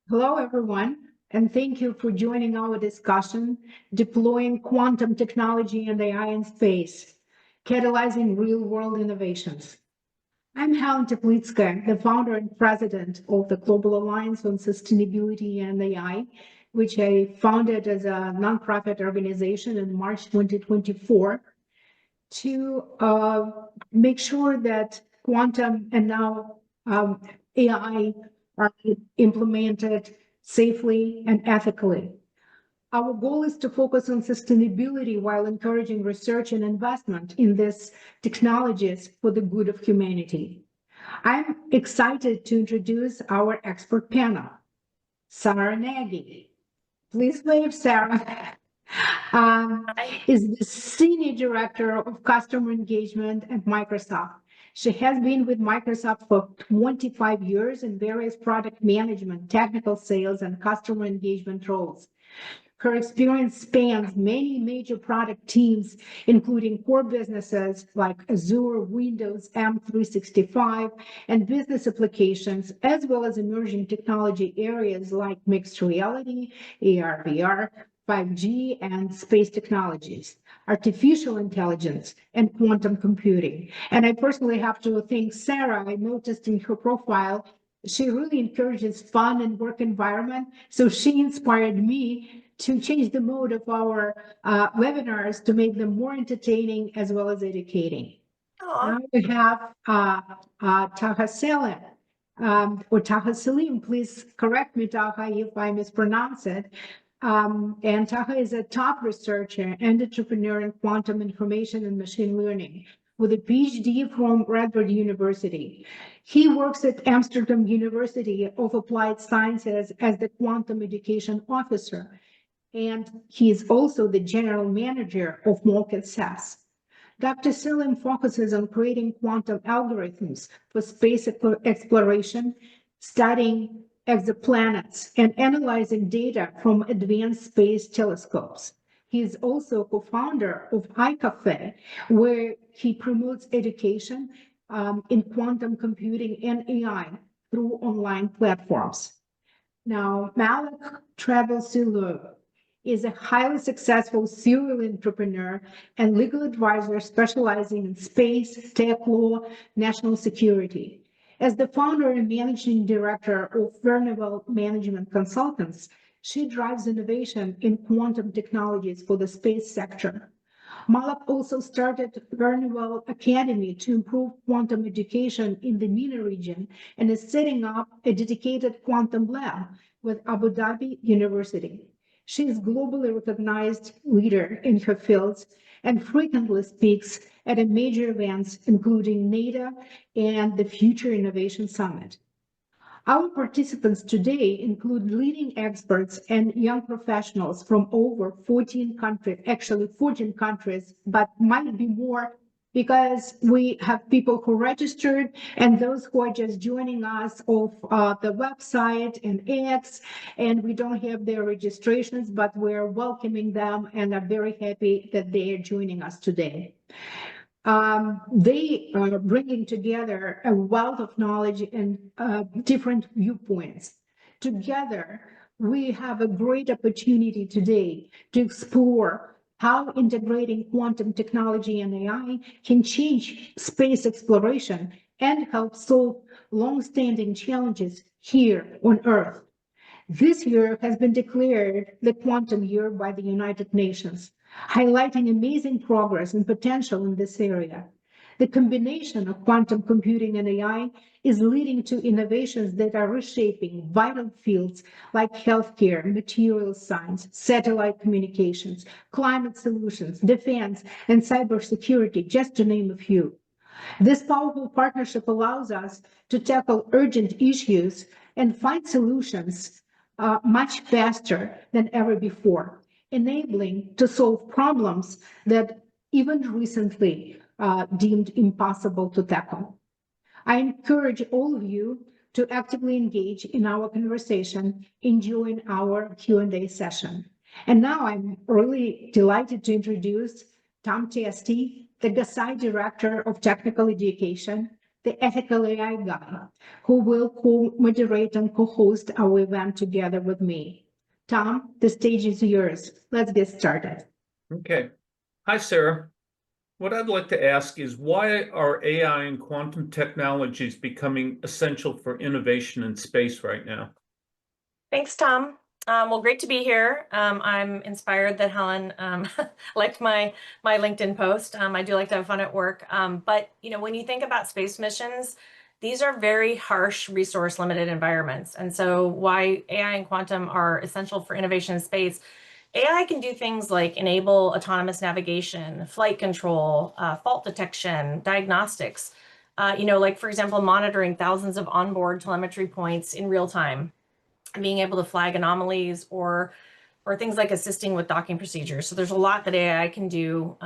Hello, everyone, and thank you for joining our discussion, Deploying Quantum Technology and AI in Space, Catalyzing Real-World Innovations. I'm Helen Teplitska, the founder and president of the Global Alliance on Sustainability and AI, which I founded as a nonprofit organization in March 2024 to make sure that quantum and now AI are implemented safely and ethically. Our goal is to focus on sustainability while encouraging research and investment in these technologies for the good of humanity. I'm excited to introduce our expert panel, Sarah Nagy. Please wave, Sarah. um, is the Senior Director of Customer Engagement at Microsoft. She has been with Microsoft for 25 years in various product management, technical sales, and customer engagement roles. Her experience spans many major product teams, including core businesses like Azure, Windows, M365, and business applications, as well as emerging technology areas like mixed reality, AR, VR, 5G, and space technologies, artificial intelligence, and quantum computing. And I personally have to thank Sarah. I noticed in her profile, she really encourages fun and work environment. So she inspired me to change the mode of our webinars to make them more entertaining as well as educating. Now we have Taha Selim, or Taha Salim. Please correct me, Taha, if I mispronounce it. And Taha is a top researcher and entrepreneur in quantum information and machine learning with a PhD from Radboud University. He works at Amsterdam University of Applied Sciences as the Quantum Education Officer, and he is also the general manager of Malkin SAS. Dr. Selim focuses on creating quantum algorithms for space exploration, studying exoplanets, and analyzing data from advanced space telescopes. He is also co-founder of iCafe, where he promotes education in quantum computing and AI through online platforms. Now, Malik Travel-Sulu is a highly successful serial entrepreneur and legal advisor specializing in space, tech law, national security. As the founder and managing director of Vernival Management Consultants, she drives innovation in quantum technologies for the space sector. Malak also started Vernival Academy to improve quantum education in the MENA region and is setting up a dedicated quantum lab with Abu Dhabi University. She is globally recognized leader in her fields and frequently speaks at major events, including NADA and the Future Innovation Summit. Our participants today include leading experts and young professionals from over 14 countries, actually 14 countries, but might be more because we have people who registered and those who are just joining us off the website and X, and we don't have their registrations, but we're welcoming them and are very happy that they are joining us today. They are bringing together a wealth of knowledge and different viewpoints. Together, we have a great opportunity today to explore how integrating quantum technology and AI can change space exploration and help solve long-standing challenges here on Earth. This year has been declared the Quantum Year by the United Nations, highlighting amazing progress and potential in this area. The combination of quantum computing and AI is leading to innovations that are reshaping vital fields like healthcare, materials science, satellite communications, climate solutions, defense, and cybersecurity, just to name a few. This powerful partnership allows us to tackle urgent issues and find solutions much faster than ever before, enabling to solve problems that even recently deemed impossible to tackle. I encourage all of you to actively engage in our conversation and join our Q&A session. And now I'm really delighted to introduce Tom Tiesti, the GASAI Director of Technical Education, the ethical AI guy, who will co-moderate and co-host our event together with me. Tom, the stage is yours. Let's get started. Okay. Hi, Sarah. What I'd like to ask is, why are AI and quantum technologies becoming essential for innovation in space right now? Thanks, Tom. Well, great to be here. I'm inspired that Helen liked my LinkedIn post. I do like to have fun at work. But when you think about space missions, these are very harsh, resource-limited environments. And so why AI and quantum are essential for innovation in space. AI can do things like enable autonomous navigation, flight control, fault detection, diagnostics, like, for example, monitoring thousands of onboard telemetry points in real time, being able to flag anomalies or things like assisting with docking procedures. So there's a lot that AI can do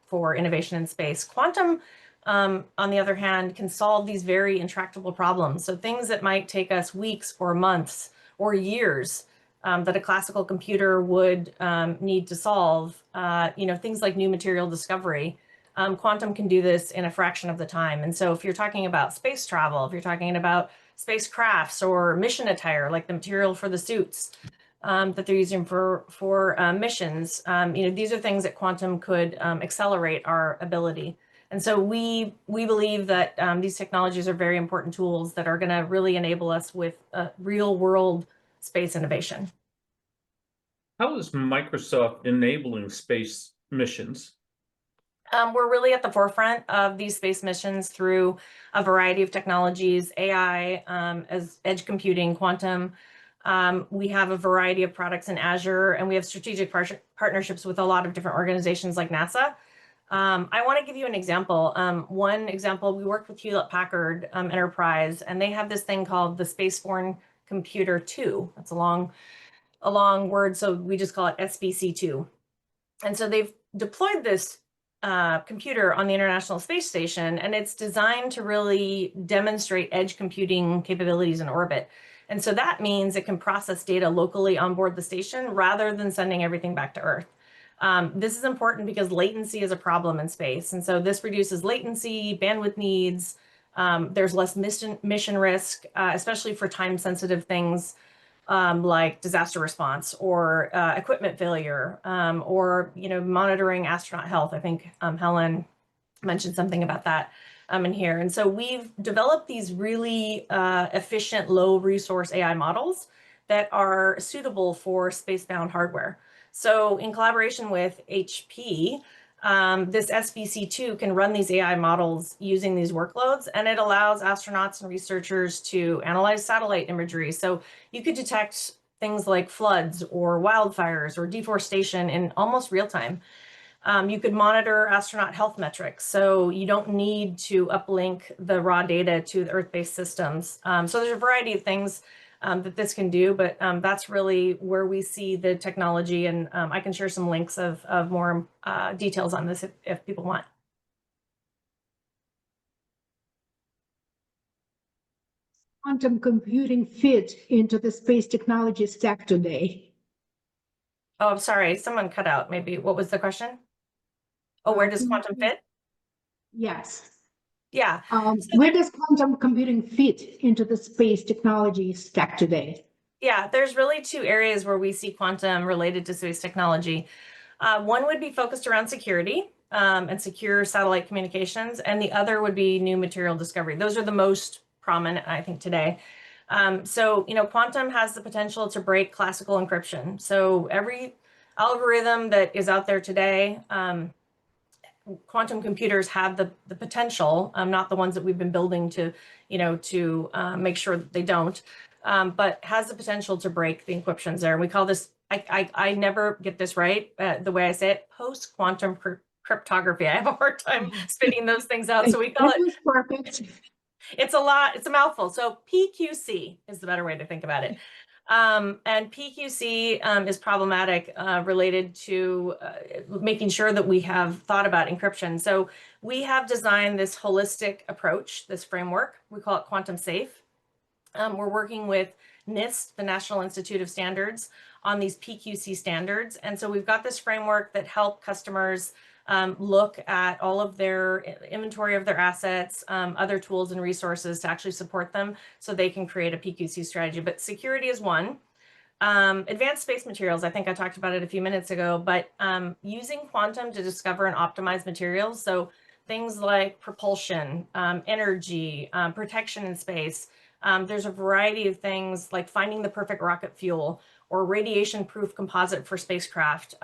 for innovation in space. Quantum, on the other hand, can solve these very intractable problems. So things that might take us weeks or months or years that a classical computer would need to solve, things like new material discovery. Quantum can do this in a fraction of the time. And so if you're talking about space travel, if you're talking about spacecrafts or mission attire, like the material for the suits that they're using for missions, these are things that quantum could accelerate our ability. And so we believe that these technologies are very important tools that are going to really enable us with real world space innovation. How is Microsoft enabling space missions? We're really at the forefront of these space missions through a variety of technologies, AI, as edge computing, quantum. We have a variety of products in Azure, and we have strategic partnerships with a lot of different organizations like NASA. I want to give you an example. One example, we worked with Hewlett Packard Enterprise, and they have this thing called the Spaceborne Computer 2. That's a long word, so we just call it SBC2. And so they've deployed this computer on the International Space Station, and it's designed to really demonstrate edge computing capabilities in orbit. And so that means it can process data locally on board the station rather than sending everything back to Earth. This is important because latency is a problem in space. And so this reduces latency, bandwidth needs. There's less mission risk, especially for time-sensitive things like disaster response or equipment failure, or monitoring astronaut health. I think Helen mentioned something about that in here. And so we've developed these really efficient, low resource AI models that are suitable for spacebound hardware. So in collaboration with HP, this SBC2 can run these AI models using these workloads, and it allows astronauts and researchers to analyze satellite imagery. So you could detect things like floods or wildfires or deforestation in almost real time. You could monitor astronaut health metrics, so you don't need to uplink the raw data to the Earth-based systems. So there's a variety of things that this can do, but that's really where we see the technology, and I can share some links of more details on this if people want. Quantum computing fit into the space technology stack today? Oh, I'm sorry, someone cut out. Maybe, what was the question? Oh, where does quantum fit? Yes. Yeah. Where does quantum computing fit into the space technology stack today? Yeah, there's really two areas where we see quantum related to space technology. One would be focused around security and secure satellite communications, and the other would be new material discovery. Those are the most prominent, I think, today. So, quantum has the potential to break classical encryption. So every algorithm that is out there today, quantum computers have the potential, not the ones that we've been building to make sure that they don't, but has the potential to break the encryptions there. And we call this, I never get this right, the way I say it, post-quantum cryptography. I have a hard time spitting those things out. So we call it, perfect. it's a mouthful. So PQC is the better way to think about it. And PQC is problematic related to making sure that we have thought about encryption. So we have designed this holistic approach, this framework. We call it quantum safe. We're working with NIST, the National Institute of Standards, on these PQC standards. And so we've got this framework that help customers look at all of their inventory of their assets, other tools and resources to actually support them so they can create a PQC strategy. But security is one. Advanced space materials, I think I talked about it a few minutes ago, but using quantum to discover and optimize materials. So things like propulsion, energy, protection in space. There's a variety of things like finding the perfect rocket fuel or radiation-proof composite for spacecraft.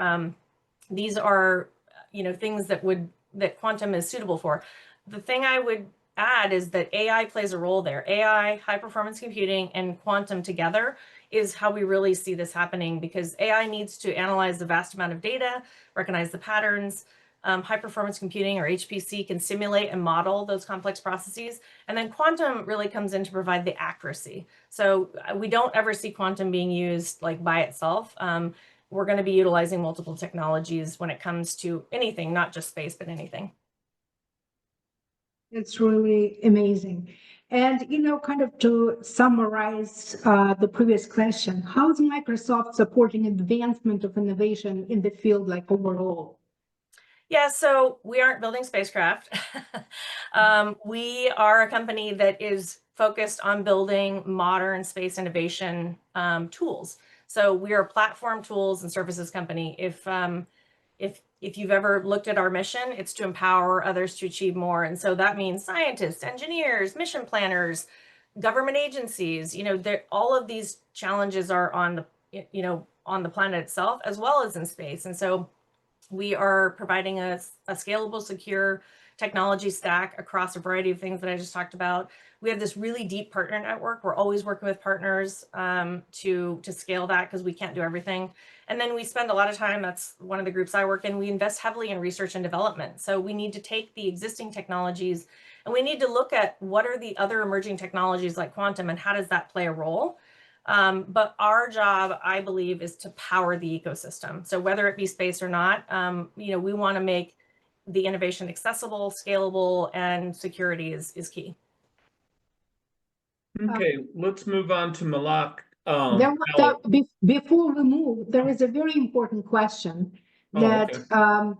These are, things that quantum is suitable for. The thing I would add is that AI plays a role there. AI, high performance computing, and quantum together is how we really see this happening, because AI needs to analyze the vast amount of data, recognize the patterns. High performance computing, or HPC, can simulate and model those complex processes. And then quantum really comes in to provide the accuracy. So we don't ever see quantum being used like by itself. We're going to be utilizing multiple technologies when it comes to anything, not just space, but anything. It's really amazing. And, kind of to summarize the previous question, how is Microsoft supporting advancement of innovation in the field, like overall? Yeah, so we aren't building spacecraft. We are a company that is focused on building modern space innovation tools. So we are a platform tools and services company. If you've ever looked at our mission, it's to empower others to achieve more. And so that means scientists, engineers, mission planners, government agencies, all of these challenges are on the planet itself, as well as in space. And so we are providing a scalable, secure technology stack across a variety of things that I just talked about. We have this really deep partner network. We're always working with partners to scale that, because we can't do everything. And then we spend a lot of time, that's one of the groups I work in, we invest heavily in research and development. So we need to take the existing technologies and we need to look at what are the other emerging technologies like quantum and how does that play a role. But our job, I believe, is to power the ecosystem. So whether it be space or not, we want to make the innovation accessible, scalable, and security is key. Okay, let's move on to Malak. Before we move, there is a very important question that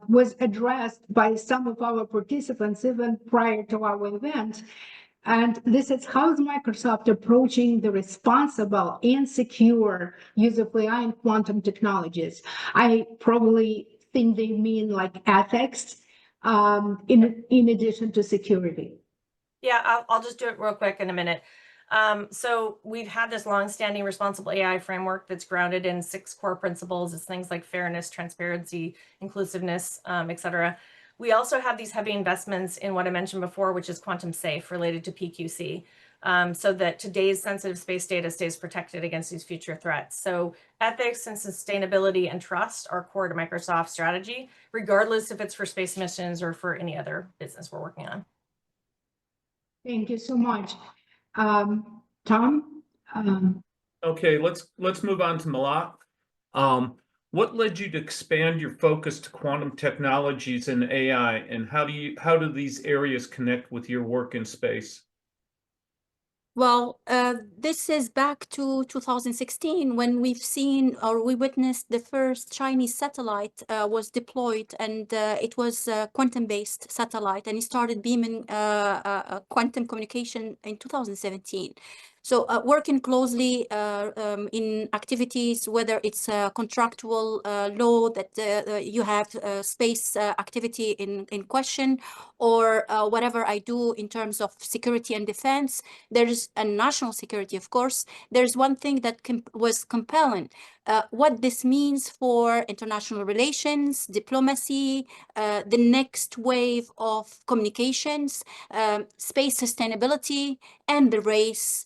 was addressed by some of our participants even prior to our event. And this is, how is Microsoft approaching the responsible and secure use of AI and quantum technologies? I probably think they mean like ethics in addition to security. Yeah, I'll just do it real quick in a minute. So we've had this long-standing responsible AI framework that's grounded in 6 core principles. It's things like fairness, transparency, inclusiveness, et cetera. We also have these heavy investments in what I mentioned before, which is quantum safe related to PQC, so that today's sensitive space data stays protected against these future threats. So ethics and sustainability and trust are core to Microsoft's strategy, regardless if it's for space missions or for any other business we're working on. Thank you so much. Tom? Okay, let's move on to Malak. What led you to expand your focus to quantum technologies and AI, and how do these areas connect with your work in space? Well, this is back to 2016 when we've seen, or we witnessed, the first Chinese satellite was deployed, and it was a quantum-based satellite, and it started beaming quantum communication in 2017. So working closely in activities, whether it's a contractual law that you have space activity in question, or whatever I do in terms of security and defense, there's a national security, of course. There's one thing that was compelling. What this means for international relations, diplomacy, the next wave of communications, space sustainability, and the race,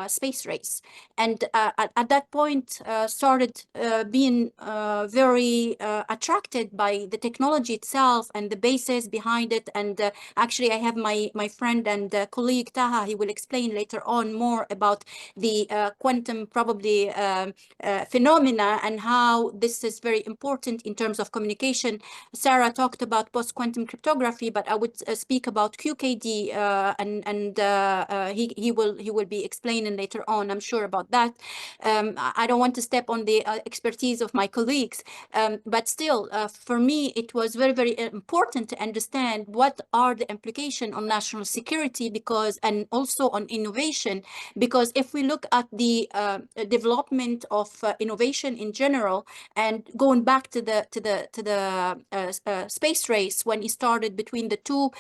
space race. And at that point, started being very attracted by the technology itself and the basis behind it. And actually, I have my friend and colleague Taha. He will explain later on more about the quantum probably phenomena and how this is very important in terms of communication. Sarah talked about post-quantum cryptography, but I would speak about QKD, and he will be be explaining later on, I'm sure about that. I don't want to step on the expertise of my colleagues, but still, for me, it was very, very important to understand what are the implications on national security, because, and also on innovation, because if we look at the development of innovation in general, and going back to the space race when it started between the two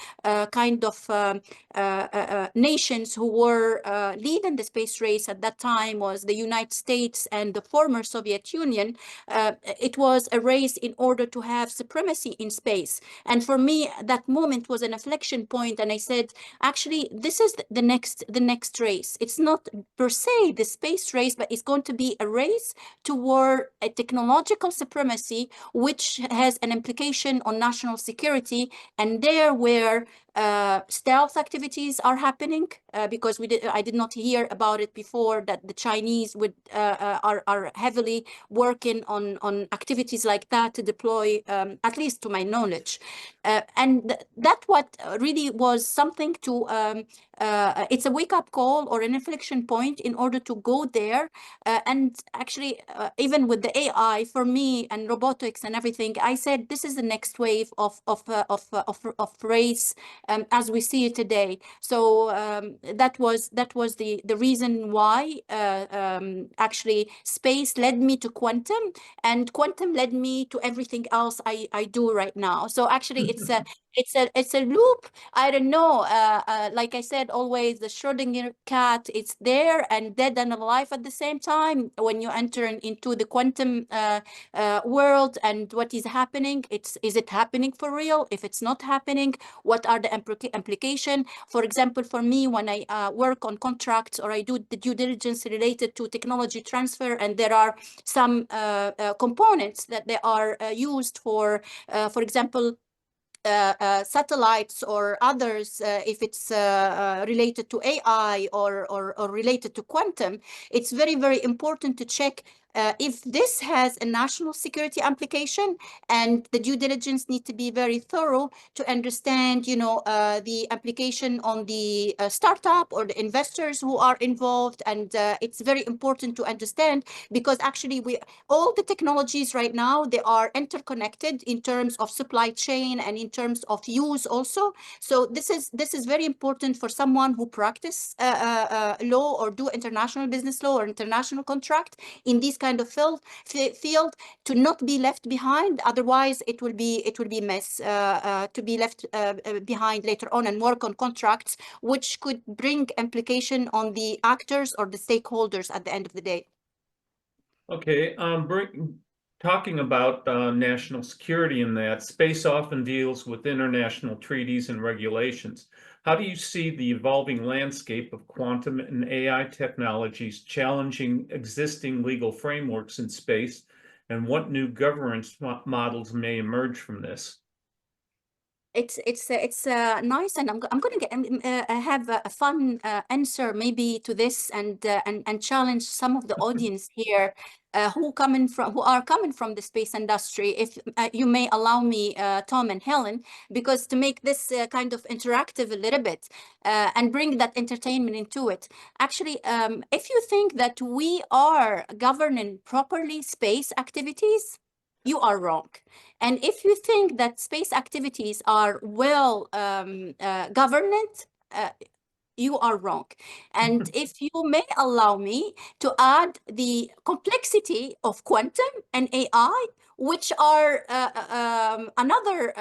kind of nations who were leading the space race at that time, was the United States and the former Soviet Union. It was a race in order to have supremacy in space. And for me, that moment was an inflection point. And I said, actually, this is the next race. It's not per se the space race, but it's going to be a race toward a technological supremacy, which has an implication on national security. And there where stealth activities are happening, because I did not hear about it before, that the Chinese are heavily working on activities like that to deploy, at least to my knowledge. And that what really was something to, it's a wake-up call or an inflection point in order to go there. And actually, even with the AI, for me, and robotics and everything, I said this is the next wave of race as we see it today. So that was the reason why actually space led me to quantum, and quantum led me to everything else I do right now. So actually, it's a loop. I don't know. Like I said, always the Schrödinger cat, it's there and dead and alive at the same time. When you enter into the quantum world and what is happening, is it happening for real? If it's not happening, what are the implication? For example, for me, when I work on contracts or I do the due diligence related to technology transfer, and there are some components that they are used for example, satellites or others, if it's related to AI or related to quantum, it's very, very important to check if this has a national security implication, and the due diligence need to be very thorough to understand, you know, the application on the startup or the investors who are involved. And it's very important to understand, because actually all the technologies right now, they are interconnected in terms of supply chain and in terms of use also. So this is very important for someone who practice law or do international business law or international contract in this kind of field to not be left behind. Otherwise, it will be mess to be left behind later on and work on contracts which could bring implication on the actors or the stakeholders at the end of the day. Okay, talking about national security in that, space often deals with international treaties and regulations. How do you see the evolving landscape of quantum and AI technologies challenging existing legal frameworks in space, and what new governance models may emerge from this? It's nice, and I'm going to have a fun answer maybe to this, and challenge some of the audience here who are coming from the space industry, if you may allow me, Tom and Helen, because to make this kind of interactive a little bit and bring that entertainment into it. Actually, if you think that we are governing properly space activities, you are wrong. And if you think that space activities are well governed, you are wrong. And if you may allow me to add the complexity of quantum and AI, which are another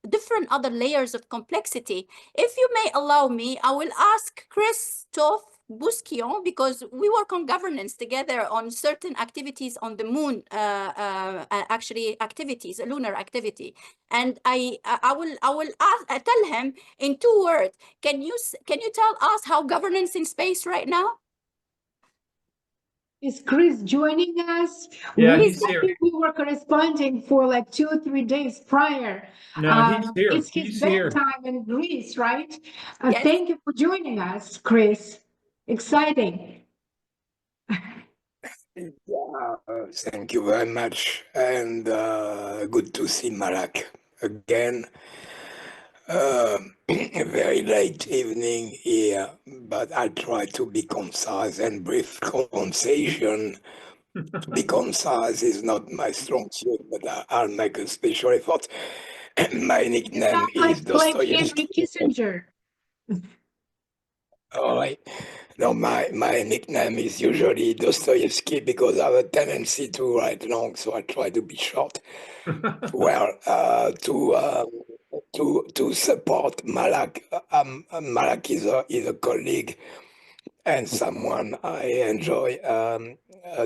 different other layers of complexity. If you may allow me, I will ask Christophe Bousquion, because we work on governance together on certain activities on the moon, actually activities, lunar activity. And I will tell him in 2 words, can you tell us how governance in space right now? Is Chris joining us? Yeah, We he's here. we were corresponding for like 2 or 3 days prior. No, he's here. It's his He's here. bedtime in Greece, right? Yes. Thank you for joining us, Chris. Exciting. Yeah, thank you very much, and good to see Malak again. a very late evening here, but I'll try to be concise and brief conversation. To be concise is not my strong suit, but I'll make a special effort. My You nickname sound is like Henry Dostoevsky. Kissinger. All right. No, my nickname is usually Dostoevsky because I have a tendency to write long, so I try to be short. Well, to support Malak, Malak is a colleague and someone I enjoy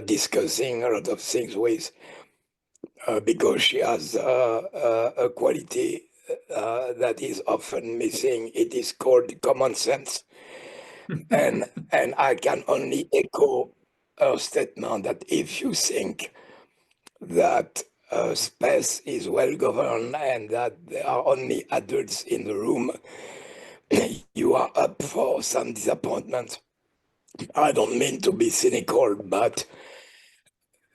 discussing a lot of things with because she has a quality that is often missing. It is called common sense. And I can only echo her statement that if you think that space is well governed and that there are only adults in the room, you are up for some disappointment. I don't mean to be cynical, but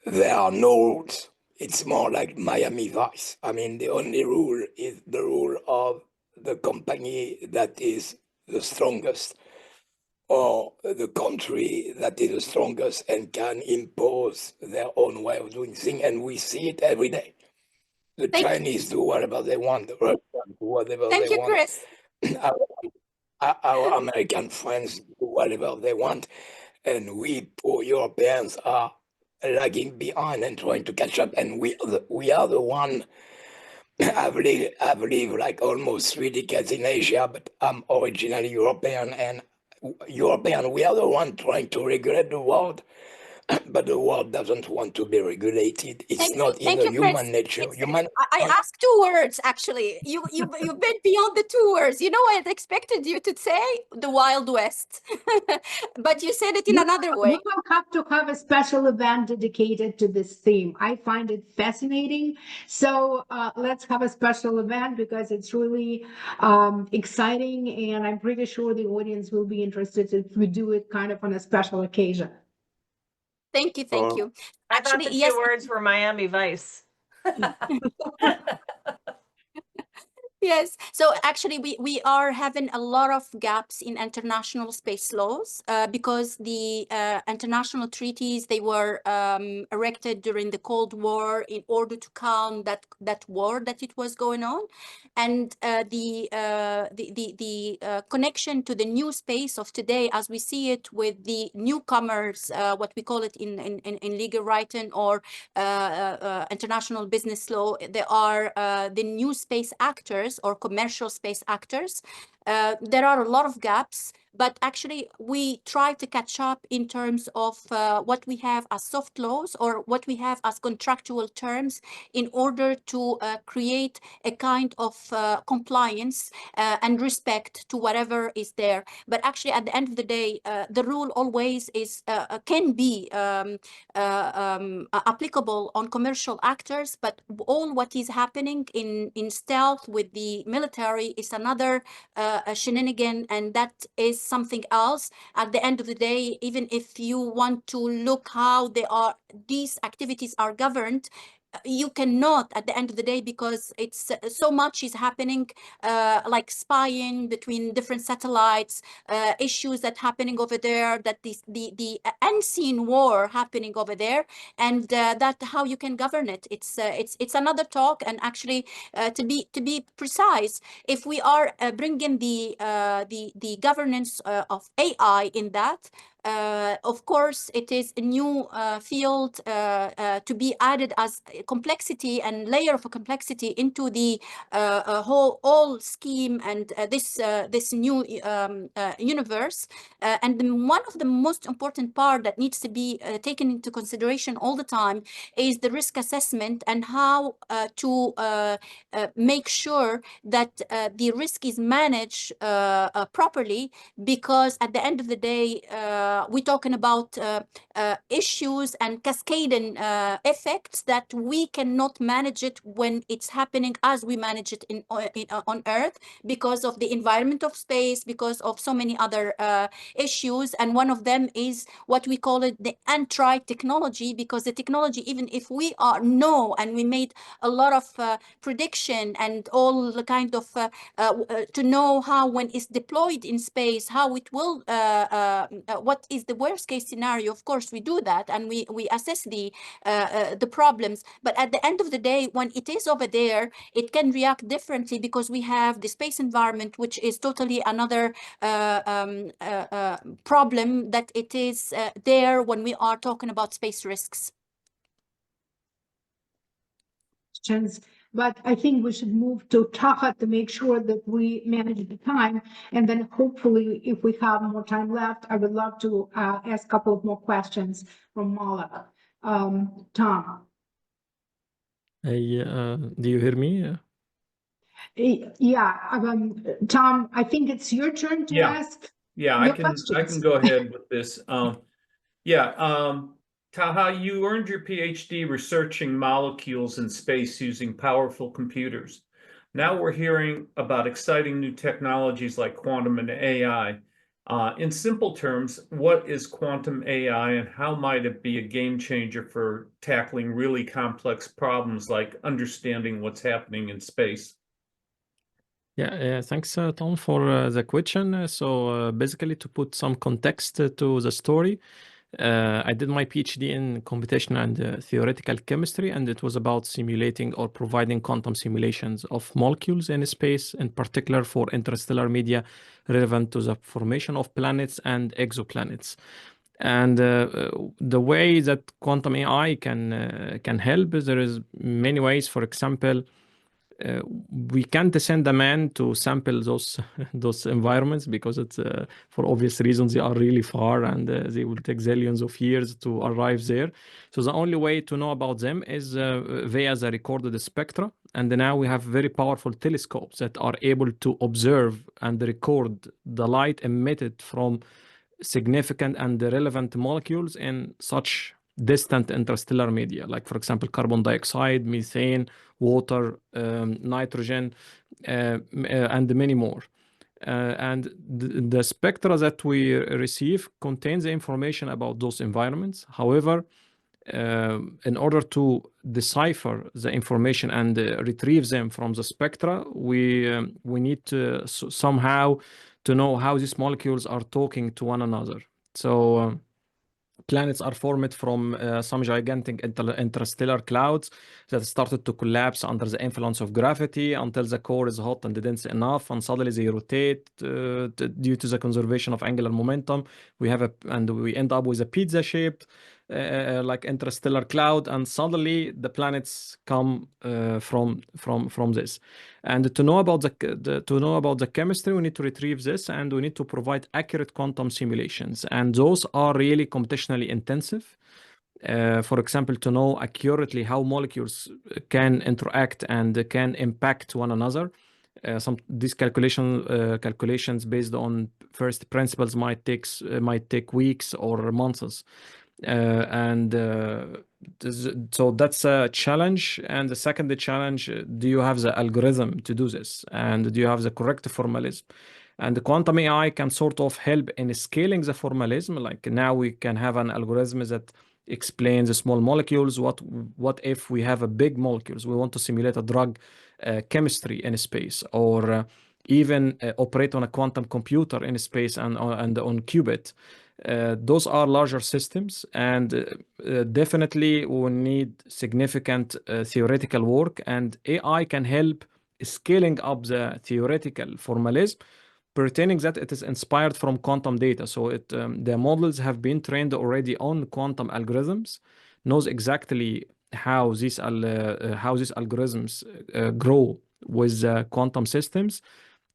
there are no rules. It's more like Miami Vice. I mean, the only rule is the rule of the company that is the strongest, or the country that is the strongest and can impose their own way of doing things. And we see it every day. The Chinese do whatever they want, the Russians do whatever they Thank you, want. Chris. Our American friends do whatever they want. And we poor Europeans are lagging behind and trying to catch up. And we are the one. I've lived like almost 3 decades in Asia, but I'm originally European, and European, we are the one trying to regulate the world, but the world doesn't want to be regulated. It's not in Thank the you, Chris. human nature. I asked 2 words actually. You went beyond the 2 words. You know, I had expected you to say the Wild West, but you said it in another way. We will have to have a special event dedicated to this theme. I find it fascinating. So let's have a special event because it's really exciting, and I'm pretty sure the audience will be interested if we do it kind of on a special occasion. Thank you, thank you. I thought Actually, the yes. 2 words were Miami Vice. Yes. So actually, we are having a lot of gaps in international space laws because the international treaties, they were erected during the Cold War in order to calm that war that it was going on, and the connection to the new space of today, as we see it with the newcomers, what we call it in legal writing or international business law, they are the new space actors or commercial space actors. There are a lot of gaps, but actually we try to catch up in terms of what we have as soft laws or what we have as contractual terms in order to create a kind of compliance and respect to whatever is there. But actually, at the end of the day, the rule always is can be applicable on commercial actors, but all what is happening in stealth with the military is another shenanigan, and that is something else. At the end of the day, even if you want to look how these activities are governed, you cannot at the end of the day, because it's so much is happening, like spying between different satellites, issues that happening over there, that the unseen war happening over there, and that how you can govern it. It's another talk. And actually, to be precise, if we are bringing the governance of AI in that, of course, it is a new field to be added as complexity and layer of complexity into the whole scheme and this new universe. And one of the most important part that needs to be taken into consideration all the time is the risk assessment and how to make sure that the risk is managed properly, because at the end of the day, we're talking about issues and cascading effects that we cannot manage it when it's happening as we manage it on Earth, because of the environment of space, because of so many other issues. And one of them is what we call it the anti-technology, because the technology, even if we know and we made a lot of prediction and all the kind of to know how when it's deployed in space, how it will, what is the worst case scenario. Of course, we do that and we assess the problems. But at the end of the day, when it is over there, it can react differently because we have the space environment, which is totally another problem that it is there when we are talking about space risks. But I think we should move to Taha to make sure that we manage the time. And then hopefully, if we have more time left, I would love to ask a couple of more questions from Malak. Tom. Do you hear me? Yeah, Tom, I think it's your turn to ask. Yeah, I can go ahead with this. Taha, you earned your PhD researching molecules in space using powerful computers. Now we're hearing about exciting new technologies like quantum and AI. In simple terms, what is quantum AI and how might it be a game changer for tackling really complex problems like understanding what's happening in space? Yeah, thanks, Tom, for the question. So basically, to put some context to the story, I did my PhD in computational and theoretical chemistry, and it was about simulating or providing quantum simulations of molecules in space, in particular for interstellar media relevant to the formation of planets and exoplanets. And the way that quantum AI can help, there is many ways. For example, we can't send a man to sample those environments because it's for obvious reasons they are really far and they will take zillions of years to arrive there. So the only way to know about them is via the recorded spectra. And now we have very powerful telescopes that are able to observe and record the light emitted from significant and relevant molecules in such distant interstellar media, like, for example, carbon dioxide, methane, water, nitrogen, and many more. And the spectra that we receive contains the information about those environments. However, in order to decipher the information and retrieve them from the spectra, we need to somehow to know how these molecules are talking to one another. So planets are formed from some gigantic interstellar clouds that started to collapse under the influence of gravity until the core is hot and dense enough, and suddenly they rotate due to the conservation of angular momentum. We end up with a pizza-shaped like interstellar cloud, and suddenly the planets come from this. And to know about the chemistry, we need to retrieve this, and we need to provide accurate quantum simulations, and those are really computationally intensive. For example, to know accurately how molecules can interact and can impact one another. These calculations based on first principles might take weeks or months. So that's a challenge. And the second challenge, do you have the algorithm to do this? And do you have the correct formalism? And the quantum AI can sort of help in scaling the formalism. Like now we can have an algorithm that explains the small molecules. What if we have a big molecules? We want to simulate a drug chemistry in space, or even operate on a quantum computer in space and on qubit. Those are larger systems, and definitely we need significant theoretical work, and AI can help scaling up the theoretical formalism, pretending that it is inspired from quantum data. So the models have been trained already on quantum algorithms, knows exactly how these algorithms grow with quantum systems,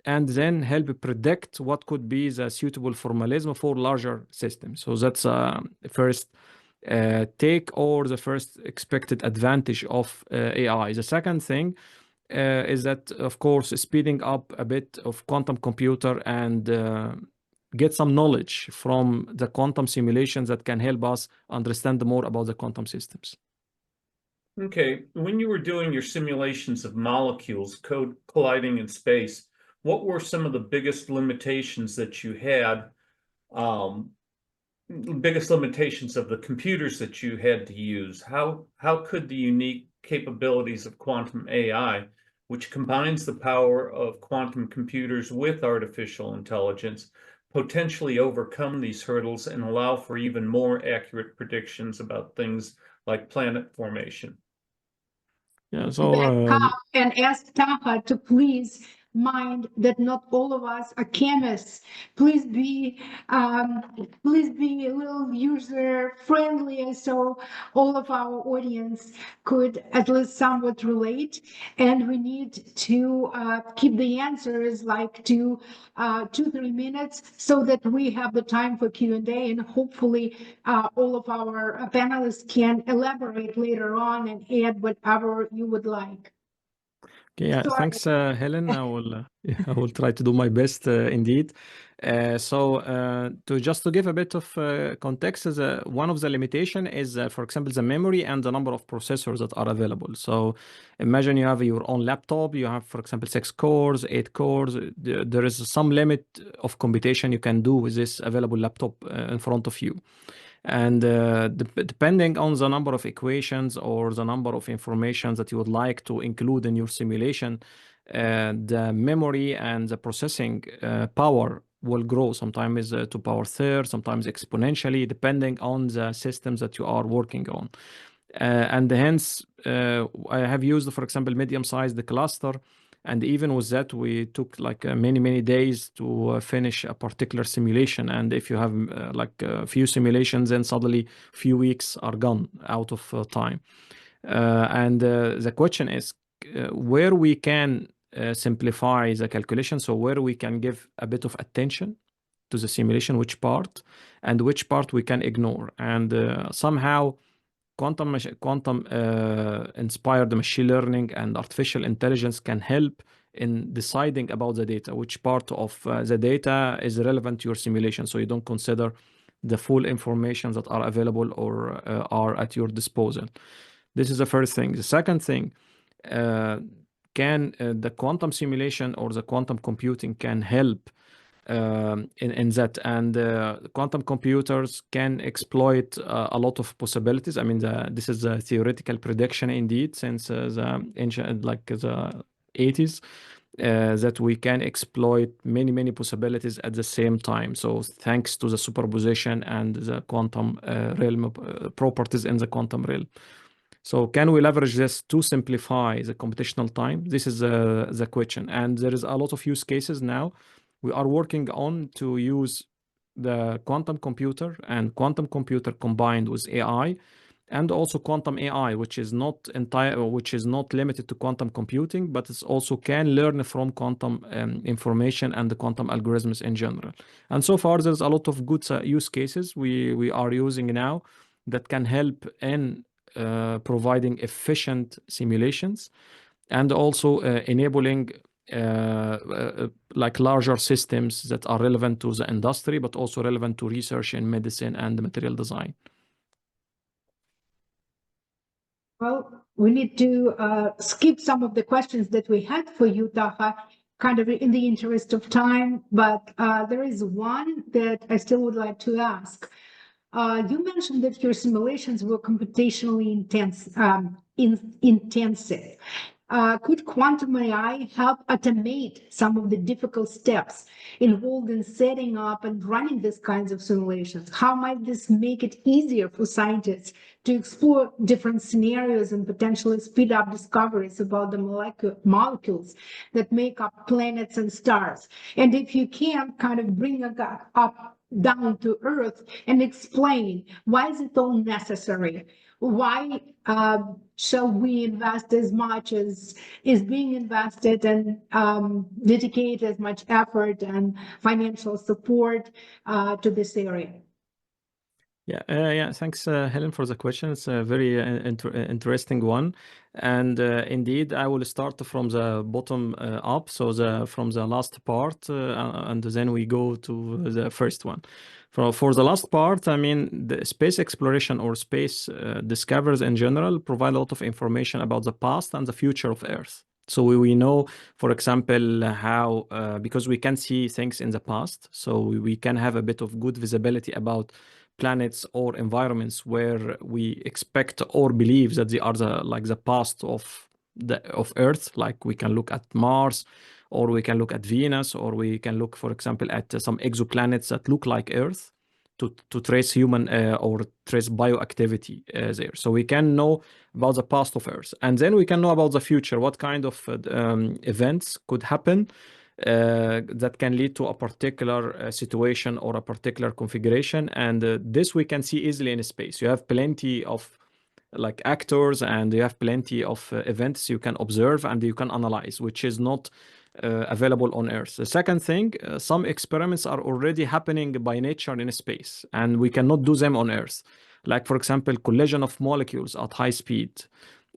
and then help predict what could be the suitable formalism for larger systems. So that's first take, or the first expected advantage of AI. The second thing is that, of course, speeding up a bit of quantum computer and get some knowledge from the quantum simulations that can help us understand more about the quantum systems. Okay, when you were doing your simulations of molecules colliding in space, what were some of the biggest limitations that you had, biggest limitations of the computers that you had to use? How could the unique capabilities of quantum AI, which combines the power of quantum computers with artificial intelligence, potentially overcome these hurdles and allow for even more accurate predictions about things like planet formation? Yeah, so And ask Taha to please mind that not all of us are chemists. Please be a little user friendly so all of our audience could at least somewhat relate. And we need to keep the answers like to 2-3 minutes so that we have the time for Q&A, and hopefully all of our panelists can elaborate later on and add whatever you would like. okay, yeah, Sorry. thanks, Helen. I will try to do my best, indeed. To give a bit of context, one of the limitation is, for example, the memory and the number of processors that are available. So imagine you have your own laptop, you have, for example, 6 cores, 8 cores. There is some limit of computation you can do with this available laptop in front of you. And depending on the number of equations or the number of information that you would like to include in your simulation, the memory and the processing power will grow. Sometimes to power third, sometimes exponentially, depending on the systems that you are working on. And hence, I have used, for example, medium-sized cluster. And even with that, we took like many days to finish a particular simulation. And if you have like a few simulations, then suddenly few weeks are gone out of time. And the question is where we can simplify the calculation. So where we can give a bit of attention to the simulation, which part, and which part we can ignore. And somehow quantum inspired machine learning and artificial intelligence can help in deciding about the data, which part of the data is relevant to your simulation, so you don't consider the full information that are available or are at your disposal. This is the first thing. The second thing, can the quantum simulation or the quantum computing can help in that, and quantum computers can exploit a lot of possibilities. I mean, this is a theoretical prediction indeed, since the ancient, like the 80s, that we can exploit many possibilities at the same time. So thanks to the superposition and the quantum realm properties in the quantum realm. So can we leverage this to simplify the computational time? This is the question. And there is a lot of use cases now. We are working on to use the quantum computer and quantum computer combined with AI, and also quantum AI, which is not limited to quantum computing, but it also can learn from quantum information and the quantum algorithms in general. And so far, there's a lot of good use cases we are using now that can help in providing efficient simulations, and also enabling like larger systems that are relevant to the industry, but also relevant to research in medicine and material design. Well, we need to skip some of the questions that we had for you, Taha, kind of in the interest of time, but there is one that I still would like to ask. You mentioned that your simulations were computationally intensive. Could quantum AI help automate some of the difficult steps involved in setting up and running these kinds of simulations? How might this make it easier for scientists to explore different scenarios and potentially speed up discoveries about the molecules that make up planets and stars? And if you can, kind of bring it up down to earth and explain why is it all necessary? Why shall we invest as much as is being invested and dedicate as much effort and financial support to this area? Yeah. Thanks, Helen, for the question. It's a very interesting one. And indeed, I will start from the bottom up, so from the last part, and then we go to the first one. For the last part, I mean, the space exploration or space discoveries in general provide a lot of information about the past and the future of Earth. So we know, for example, how, because we can see things in the past, so we can have a bit of good visibility about planets or environments where we expect or believe that they are the past of Earth. Like we can look at Mars, or we can look at Venus, or we can look, for example, at some exoplanets that look like Earth to trace human or trace bioactivity there. So we can know about the past of Earth, and then we can know about the future, what kind of events could happen that can lead to a particular situation or a particular configuration. And this we can see easily in space. You have plenty of like actors, and you have plenty of events you can observe and you can analyze, which is not available on Earth. The second thing, some experiments are already happening by nature in space, and we cannot do them on Earth. Like, for example, collision of molecules at high speed.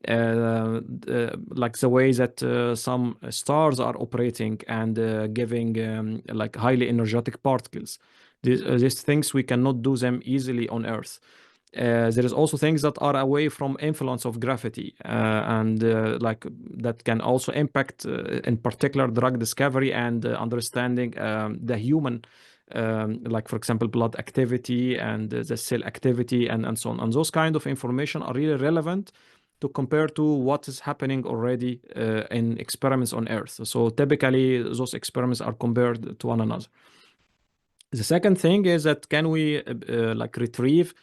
Like the way that some stars are operating and giving like highly energetic particles. These things we cannot do them easily on Earth. There is also things that are away from influence of gravity, and like that can also impact, in particular, drug discovery and understanding the human, like for example, blood activity and the cell activity and so on. And those kind of information are really relevant to compare to what is happening already in experiments on Earth. So typically, those experiments are compared to one another. The second thing is that can we like retrieve,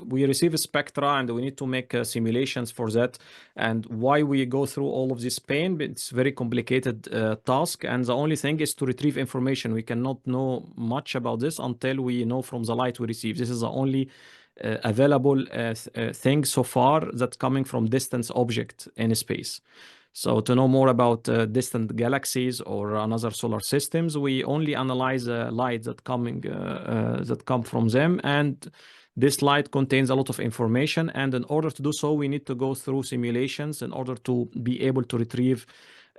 we receive a spectra and we need to make simulations for that. And why we go through all of this pain, it's very complicated task. And the only thing is to retrieve information. We cannot know much about this until we know from the light we receive. This is the only available thing so far that's coming from distant object in space. So to know more about distant galaxies or another solar systems, we only analyze light that come from them, and this light contains a lot of information. And in order to do so, we need to go through simulations in order to be able to retrieve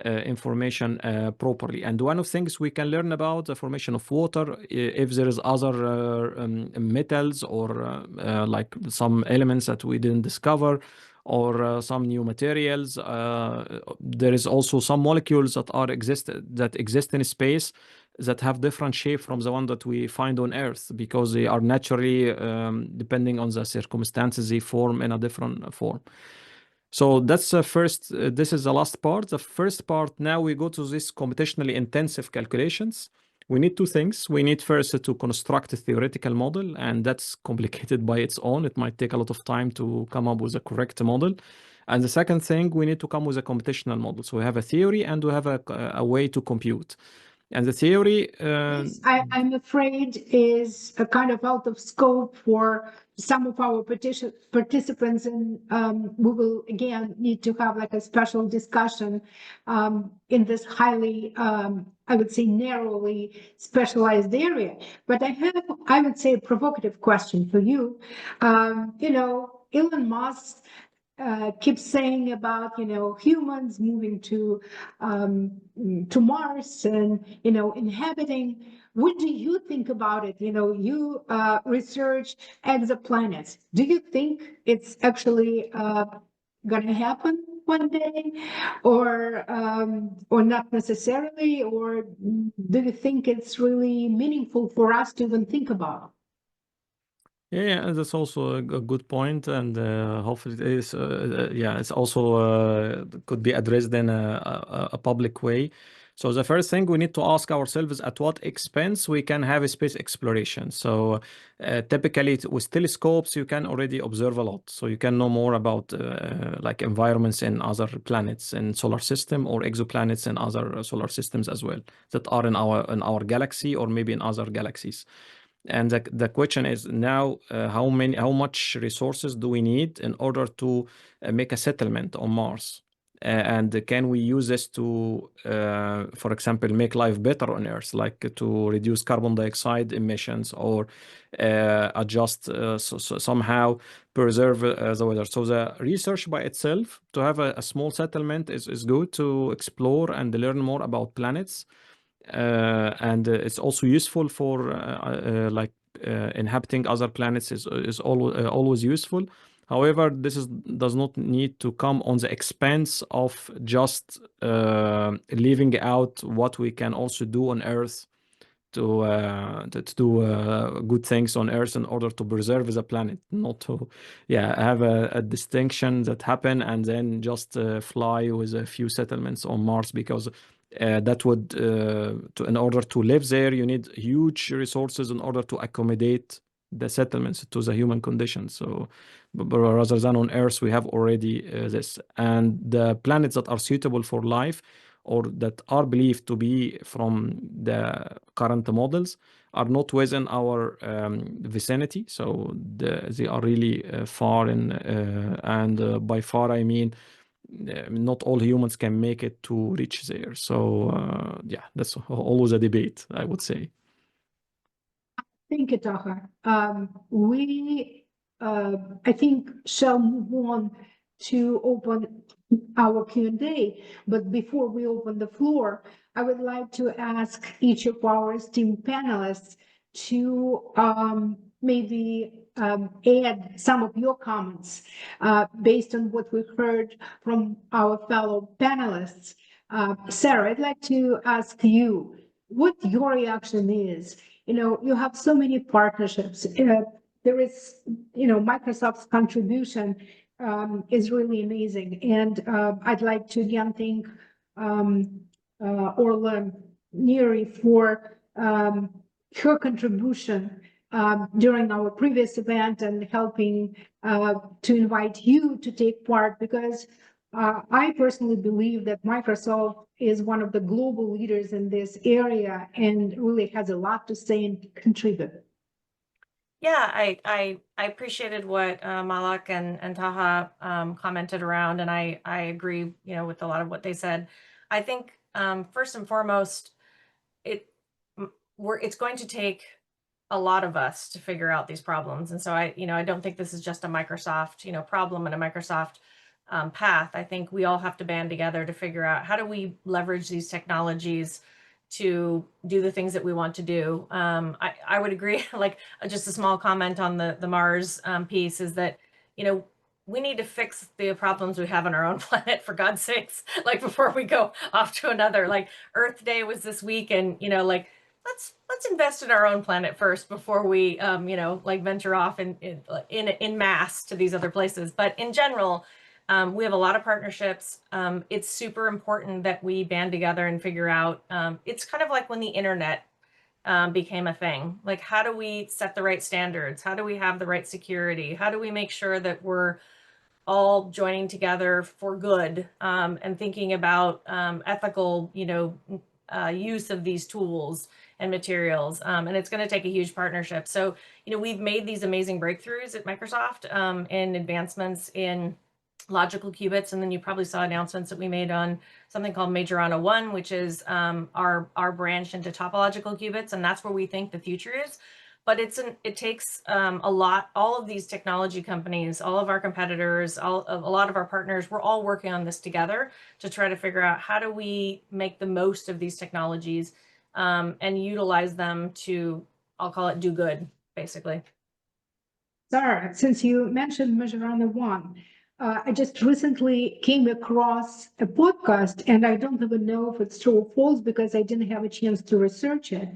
information properly. And one of the things we can learn about the formation of water, if there is other metals or like some elements that we didn't discover, or some new materials. There is also some molecules that exist in space that have different shape from the one that we find on Earth, because they are naturally, depending on the circumstances, they form in a different form. So that's the first, this is the last part. The first part, now we go to this computationally intensive calculations. We need two things. We need first to construct a theoretical model, and that's complicated by its own. It might take a lot of time to come up with a correct model. And the second thing, we need to come with a computational model. So we have a theory and we have a way to compute. And the theory... This, I'm afraid, is a kind of out of scope for some of our participants, and we will again need to have like a special discussion in this highly, I would say, narrowly specialized area. But I have, I would say, a provocative question for you. You know, Elon Musk keeps saying about, you know, humans moving to Mars and, you know, inhabiting. What do you think about it? You know, you research exoplanets. Do you think it's actually going to happen one day, or not necessarily? Or do you think it's really meaningful for us to even think about? Yeah, that's also a good point, and hopefully it is. Yeah, it's also could be addressed in a public way. So the first thing we need to ask ourselves is at what expense we can have a space exploration. So typically with telescopes you can already observe a lot. So you can know more about like environments in other planets in solar system, or exoplanets in other solar systems as well, that are in our galaxy or maybe in other galaxies. And the question is now, how much resources do we need in order to make a settlement on Mars? And can we use this to, for example, make life better on Earth, like to reduce carbon dioxide emissions or adjust, somehow preserve the weather. So the research by itself, to have a small settlement is good to explore and learn more about planets. And it's also useful for inhabiting other planets is always useful. However, does not need to come on the expense of just leaving out what we can also do on Earth to do good things on Earth in order to preserve the planet, not to have a distinction that happen and then just fly with a few settlements on Mars, because that would in order to live there you need huge resources in order to accommodate the settlements to the human condition. So but rather than on Earth we have already this, and the planets that are suitable for life or that are believed to be from the current models are not within our vicinity. So they are really far in, and by far I mean not all humans can make it to reach there. So that's always a debate, I would say. Thank you, Taha. I think, shall move on to open our Q&A. But before we open the floor, I would like to ask each of our esteemed panelists to maybe add some of your comments based on what we heard from our fellow panelists. Sarah, I'd like to ask you what your reaction is. You have so many partnerships. There is, Microsoft's contribution is really amazing. And I'd like to again thank Orla Neary for her contribution during our previous event and helping to invite you to take part, because I personally believe that Microsoft is one of the global leaders in this area and really has a lot to say and contribute. Yeah, I appreciated what Malak and Taha commented around, and I agree, with a lot of what they said. I think first and foremost, it's going to take a lot of us to figure out these problems, and so I don't think this is just a Microsoft problem and a Microsoft path. I think we all have to band together to figure out how do we leverage these technologies to do the things that we want to do. I would agree, like just a small comment on the Mars piece is that, we need to fix the problems we have on our own planet, for God's sakes, like before we go off to another. Like Earth Day was this week, and, let's invest in our own planet first before we, venture off in mass to these other places. But in general, we have a lot of partnerships. It's super important that we band together and figure out, it's kind of like when the internet became a thing. Like, how do we set the right standards? How do we have the right security? How do we make sure that we're all joining together for good and thinking about ethical, use of these tools and materials? And it's going to take a huge partnership. So, we've made these amazing breakthroughs at Microsoft in advancements in logical qubits, and then you probably saw announcements that we made on something called Majorana 1, which is our branch into topological qubits, and that's where we think the future is. But it takes a lot. All of these technology companies, all of our competitors, a lot of our partners, we're all working on this together to try to figure out how do we make the most of these technologies and utilize them to, I'll call it, do good, basically. Sarah, since you mentioned Majorana 1, I just recently came across a podcast, and I don't even know if it's true or false because I didn't have a chance to research it.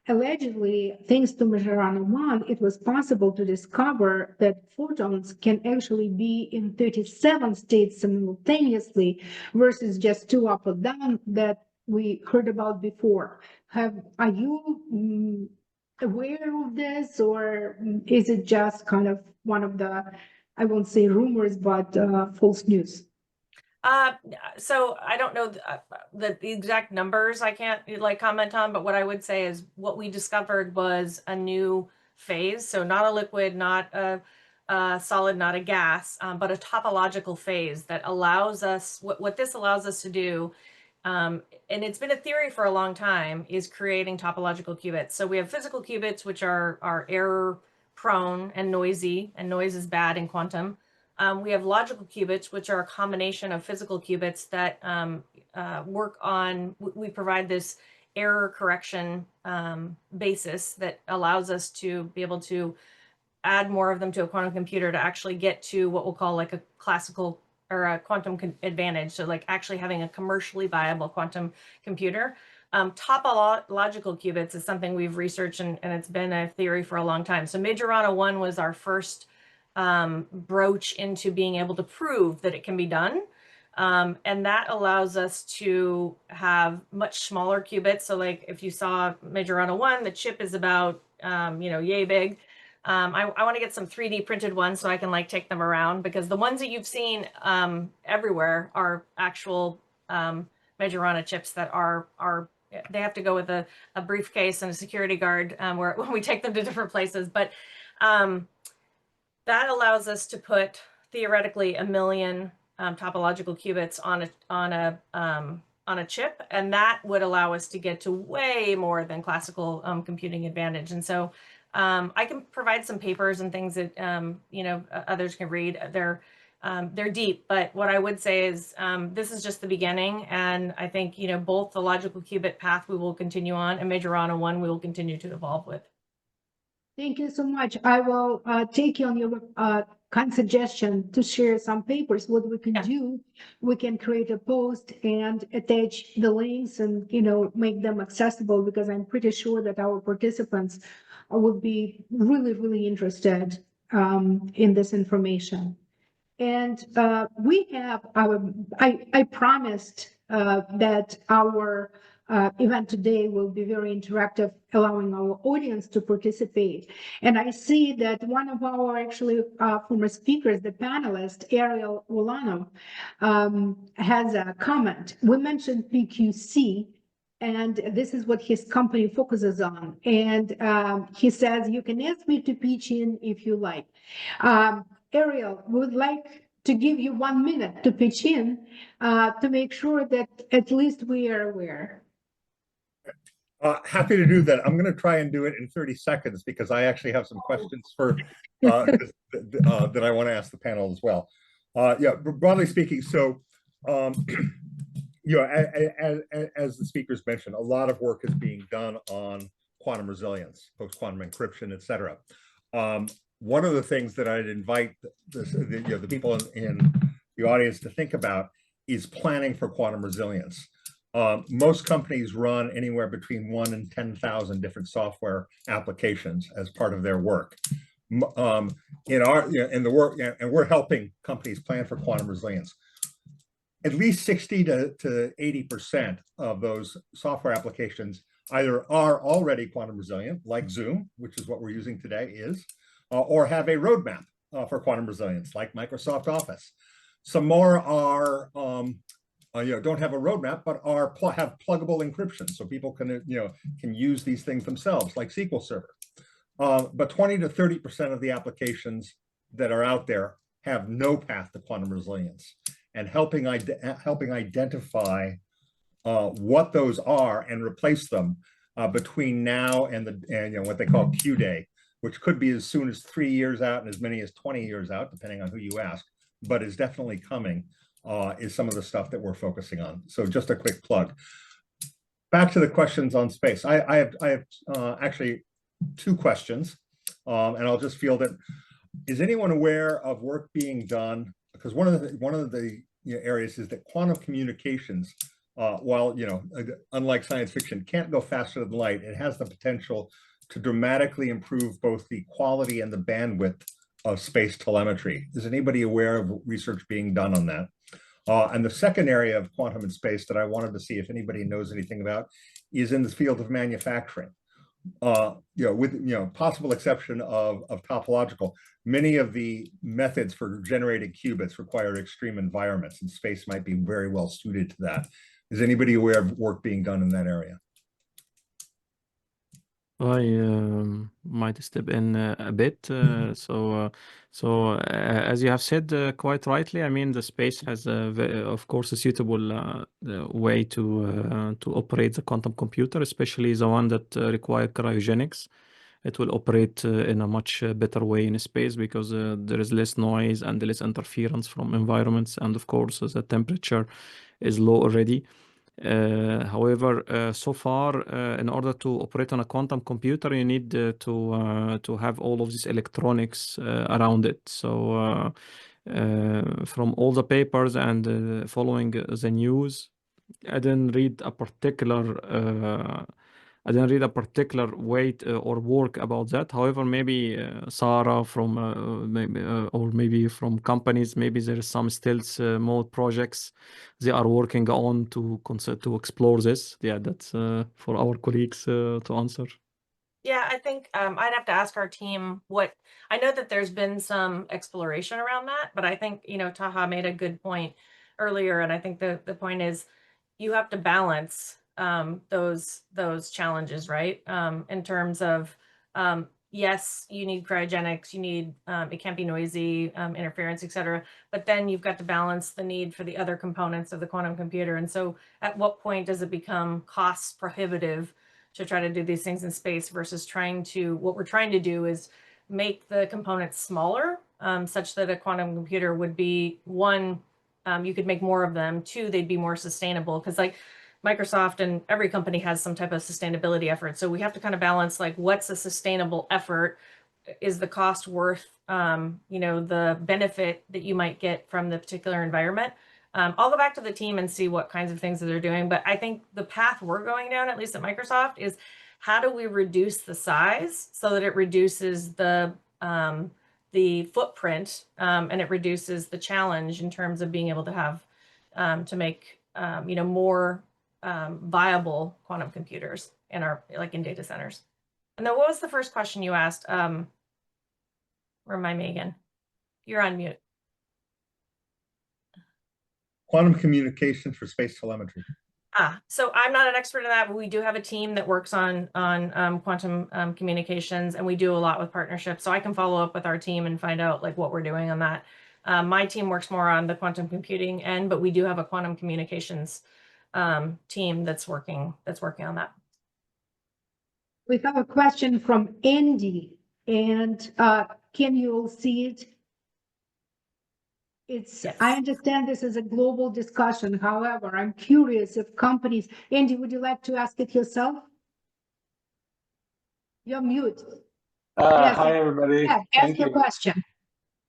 Allegedly, thanks to Majorana 1, it was possible to discover that photons can actually be in 37 states simultaneously versus just 2 up or down that we heard about before. Are you aware of this, or is it just kind of one of the, I won't say rumors, but false news? So I don't know the exact numbers. I can't comment on, but what I would say is what we discovered was a new phase. So not a liquid, not a a solid, not a gas, but a topological phase that allows us, what this allows us to do, and it's been a theory for a long time, is creating topological qubits. So we have physical qubits, which are error prone and noise is bad in quantum. We have logical qubits, which are a combination of physical qubits that work on, we provide this error correction basis that allows us to be able to add more of them to a quantum computer to actually get to what we'll call like a classical or a quantum advantage. So like actually having a commercially viable quantum computer. Topological qubits is something we've researched and it's been a theory for a long time. So Majorana 1 was our first broach into being able to prove that it can be done. And that allows us to have much smaller qubits. So like if you saw Majorana 1, the chip is about, yay big. I want to get some 3D printed ones so I can like take them around, because the ones that you've seen everywhere are actual Majorana chips that are they have to go with a briefcase and a security guard when we take them to different places. But that allows us to put theoretically 1 million topological qubits on a chip, and that would allow us to get to way more than classical computing advantage. And so I can provide some papers and things that others can read. They're deep, but what I would say is this is just the beginning, and I think both the logical qubit path we will continue on, and Majorana 1 we will continue to evolve with. Thank you so much. I will take you on your kind suggestion to share some papers. What we can do, we can create a post and attach the links and make them accessible, because I'm pretty sure that our participants would be really, really interested in this information. And we have I promised that our event today will be very interactive, allowing our audience to participate. And I see that one of our actually former speakers, the panelist, Ariel Ulanov, has a comment. We mentioned PQC, and this is what his company focuses on. And he says, you can ask me to pitch in if you like. Ariel, we would like to give you 1 minute to pitch in to make sure that at least we are aware. Happy to do that. I'm going to try and do it in 30 seconds because I actually have some questions for that I want to ask the panel as well. Broadly speaking, so as the speakers mentioned, a lot of work is being done on quantum resilience, post-quantum encryption, et cetera. One of the things that I'd invite the people in the audience to think about is planning for quantum resilience. Most companies run anywhere between 1 and 10,000 different software applications as part of their work. In the work, and we're helping companies plan for quantum resilience. At least 60 to 80% of those software applications either are already quantum resilient, like Zoom, which is what we're using today, or have a roadmap for quantum resilience, like Microsoft Office. Some more are don't have a roadmap, but have pluggable encryption, so people can use these things themselves, like SQL Server. But 20 to 30% of the applications that are out there have no path to quantum resilience, and helping identify what those are and replace them between now and what they call Q-Day, which could be as soon as 3 years out and as many as 20 years out, depending on who you ask, but is definitely coming, is some of the stuff that we're focusing on. So just a quick plug. Back to the questions on space. I have actually 2 questions, and I'll just field it. Is anyone aware of work being done? Because one of the areas is that quantum communications, while unlike science fiction, can't go faster than light. It has the potential to dramatically improve both the quality and the bandwidth of space telemetry. Is anybody aware of research being done on that? And the second area of quantum and space that I wanted to see if anybody knows anything about is in the field of manufacturing. With possible exception of topological, many of the methods for generating qubits require extreme environments, and space might be very well suited to that. Is anybody aware of work being done in that area? I might step in a bit. As you have said quite rightly, I mean, the space has, of course, a suitable way to operate the quantum computer, especially the one that require cryogenics. It will operate in a much better way in space because there is less noise and less interference from environments, and of course, the temperature is low already. However, so far, in order to operate on a quantum computer, you need to have all of these electronics around it. So, from all the papers and following the news, I didn't read a particular weight or work about that. However, maybe Sarah from maybe from companies, maybe there is some stealth mode projects they are working on to explore this. Yeah, that's for our colleagues to answer. Yeah, I think I'd have to ask our team what I know that there's been some exploration around that, but I think, Taha made a good point earlier. And I think the point is you have to balance those challenges, right? In terms of, yes, you need cryogenics, you need, it can't be noisy, interference, et cetera, but then you've got to balance the need for the other components of the quantum computer. And so at what point does it become cost prohibitive to try to do these things in space versus what we're trying to do is make the components smaller, such that a quantum computer would be one, you could make more of them. Two, they'd be more sustainable. Because like Microsoft and every company has some type of sustainability effort. So we have to kind of balance like what's a sustainable effort? Is the cost worth, the benefit that you might get from the particular environment? I'll go back to the team and see what kinds of things that they're doing. But I think the path we're going down, at least at Microsoft, is how do we reduce the size so that it reduces the footprint and it reduces the challenge in terms of being able to have to make more viable quantum computers in our in data centers. And then what was the first question you asked? Remind me again. You're on mute. Quantum communications for space telemetry. So I'm not an expert in that, but we do have a team that works on quantum communications, and we do a lot with partnerships. So I can follow up with our team and find out like what we're doing on that. My team works more on the quantum computing end, but we do have a quantum communications team that's working on that. We have a question from Andy, and can you all see it? Yes. I understand this is a global discussion. However, I'm curious if companies, Andy, would you like to ask it yourself? You're mute. Yes. Hi, everybody. Yeah, ask your question.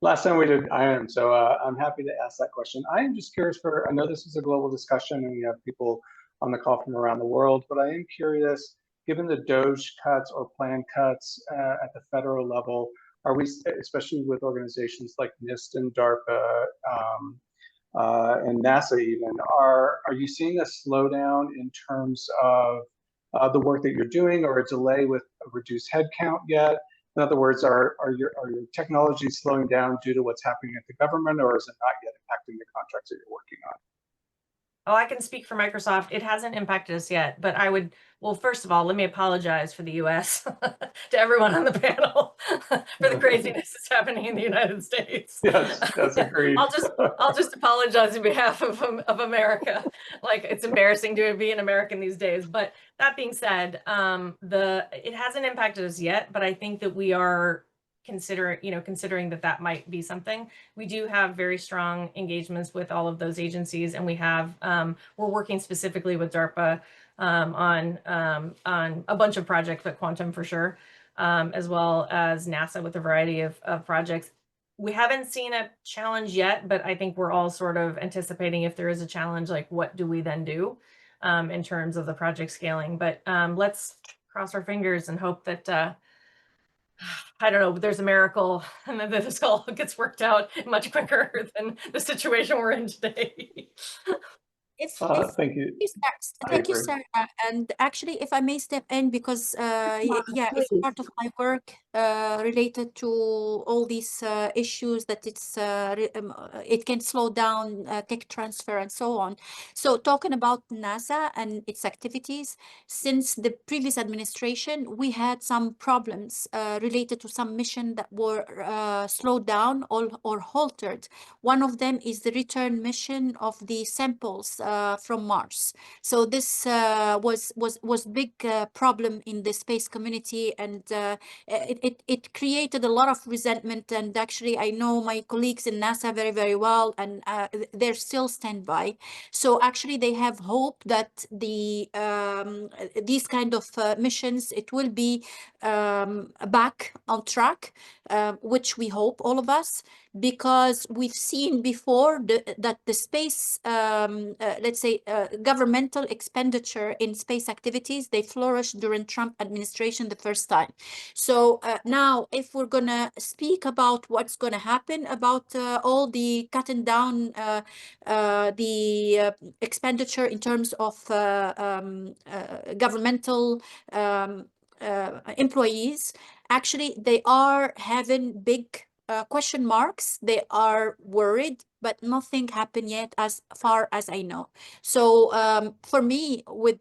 Last time we did iron, so I'm happy to ask that question. I am just curious I know this is a global discussion and we have people on the call from around the world, but I am curious, given the DOGE cuts or plan cuts at the federal level, are we, especially with organizations like NIST and DARPA and NASA even, are you seeing a slowdown in terms of the work that you're doing, or a delay with a reduced headcount yet? In other words, are your technologies slowing down due to what's happening at the government, or is it not yet impacting the contracts that you're working on? Oh, I can speak for Microsoft. It hasn't impacted us yet, but well, first of all, let me apologize for the US to everyone on the panel for the craziness that's happening in the United States. Yes, that's agreed. I'll just apologize on behalf of America. Like, it's embarrassing to be an American these days. But that being said, it hasn't impacted us yet, but I think that we are considering that might be something. We do have very strong engagements with all of those agencies, and we're working specifically with DARPA on a bunch of projects, but quantum for sure, as well as NASA with a variety of projects. We haven't seen a challenge yet, but I think we're all sort of anticipating if there is a challenge, like what do we then do in terms of the project scaling. But let's cross our fingers and hope that I don't know, there's a miracle and then this all gets worked out much quicker than the situation we're in today. Thank you. Thank you, Sarah. And actually, if I may step in, because yeah, it's part of my work related to all these issues that it can slow down tech transfer and so on. So talking about NASA and its activities, since the previous administration, we had some problems related to some mission that were slowed down or halted. One of them is the return mission of the samples from Mars. So this was big problem in the space community, and it created a lot of resentment. And actually, I know my colleagues in NASA very, very well, and they're still standby. So actually, they have hope that these kind of missions, it will be back on track, which we hope, all of us, because we've seen before that the space, let's say, governmental expenditure in space activities, they flourished during Trump administration the first time. So now, if we're gonna speak about what's gonna happen about all the cutting down the expenditure in terms of governmental employees, actually, they are having big question marks. They are worried, but nothing happened yet as far as I know. So for me, with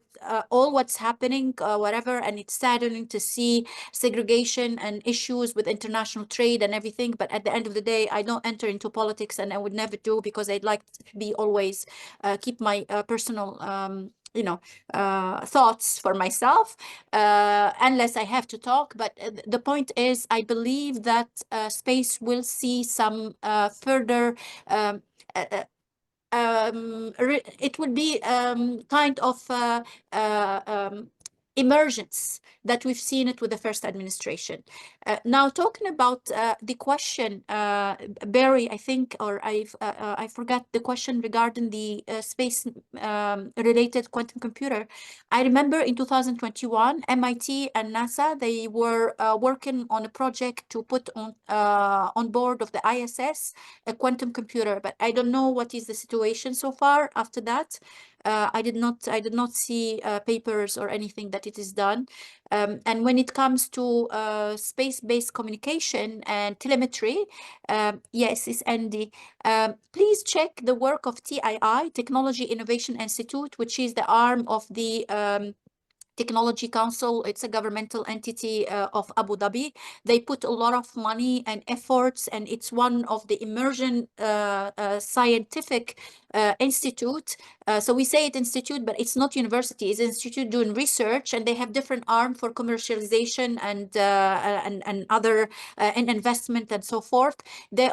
all what's happening, whatever, and it's saddening to see segregation and issues with international trade and everything, but at the end of the day, I don't enter into politics, and I would never do, because I'd like to be always keep my personal thoughts for myself, unless I have to talk. But the point is, I believe that space will see some further it would be kind of emergence that we've seen it with the first administration. Now, talking about the question, Barry, I think, or I forgot the question regarding the space related quantum computer. I remember in 2021, MIT and NASA, they were working on a project to put on board of the ISS a quantum computer, but I don't know what is the situation so far after that. I did not see papers or anything that it is done. And when it comes to space-based communication and telemetry, yes, it's Andy. Please check the work of TII, Technology Innovation Institute, which is the arm of the Technology Council. It's a governmental entity of Abu Dhabi. They put a lot of money and efforts, and it's one of the emerging scientific institute. So we say it institute, but it's not university. It's institute doing research, and they have different arm for commercialization and other and investment and so forth. They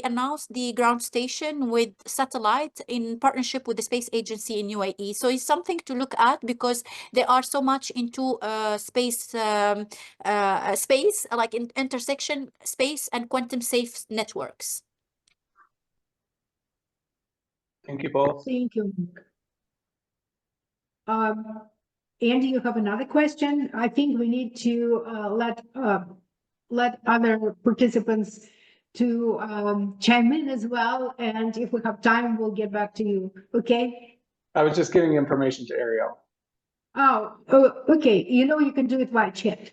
announced the ground station with satellite in partnership with the space agency in UAE. So it's something to look at, because they are so much into space, like in intersection space and quantum safe networks. Thank you both. Thank you. Andy, you have another question? I think we need to let other participants to chime in as well. And if we have time, we'll get back to you. Okay? I was just giving information to Ariel. Oh, okay. You can do it via chat.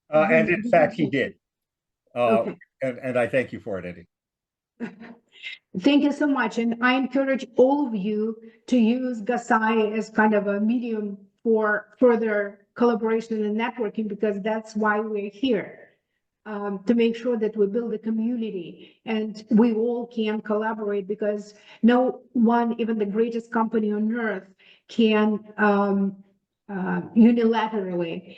And in fact, he did. Okay. And I thank you for it, Eddie. Thank you so much. And I encourage all of you to use GASAI as kind of a medium for further collaboration and networking, because that's why we're here, to make sure that we build a community and we all can collaborate, because no one, even the greatest company on earth, can unilaterally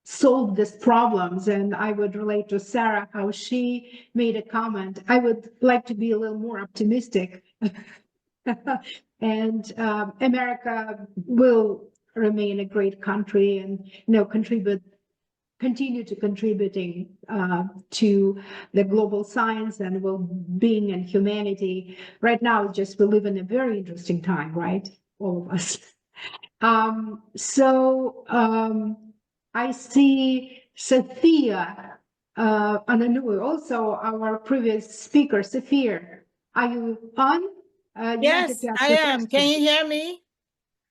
solve these problems. And I would relate to Sarah, how she made a comment. I would like to be a little more optimistic. And America will remain a great country, and continue to contributing to the global science and well-being and humanity. Right now, we live in a very interesting time, right? All of us. I see Sophia Ananui, also our previous speaker. Sophia, are you on? Yes, I am. Can you hear me?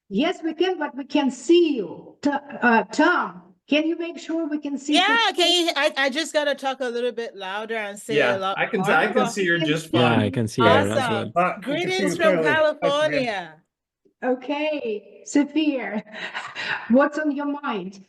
Yes, we can, but we can see you. Tom, can you make sure we can see? Yeah, can you? I just gotta talk a little bit louder and say a Yeah, lot I can harder. I can see her just Yeah, fine. I can see her as well. Awesome. We can see Greetings you from clearly. Hi, Sophia. California. Okay, Sophia, what's on your mind?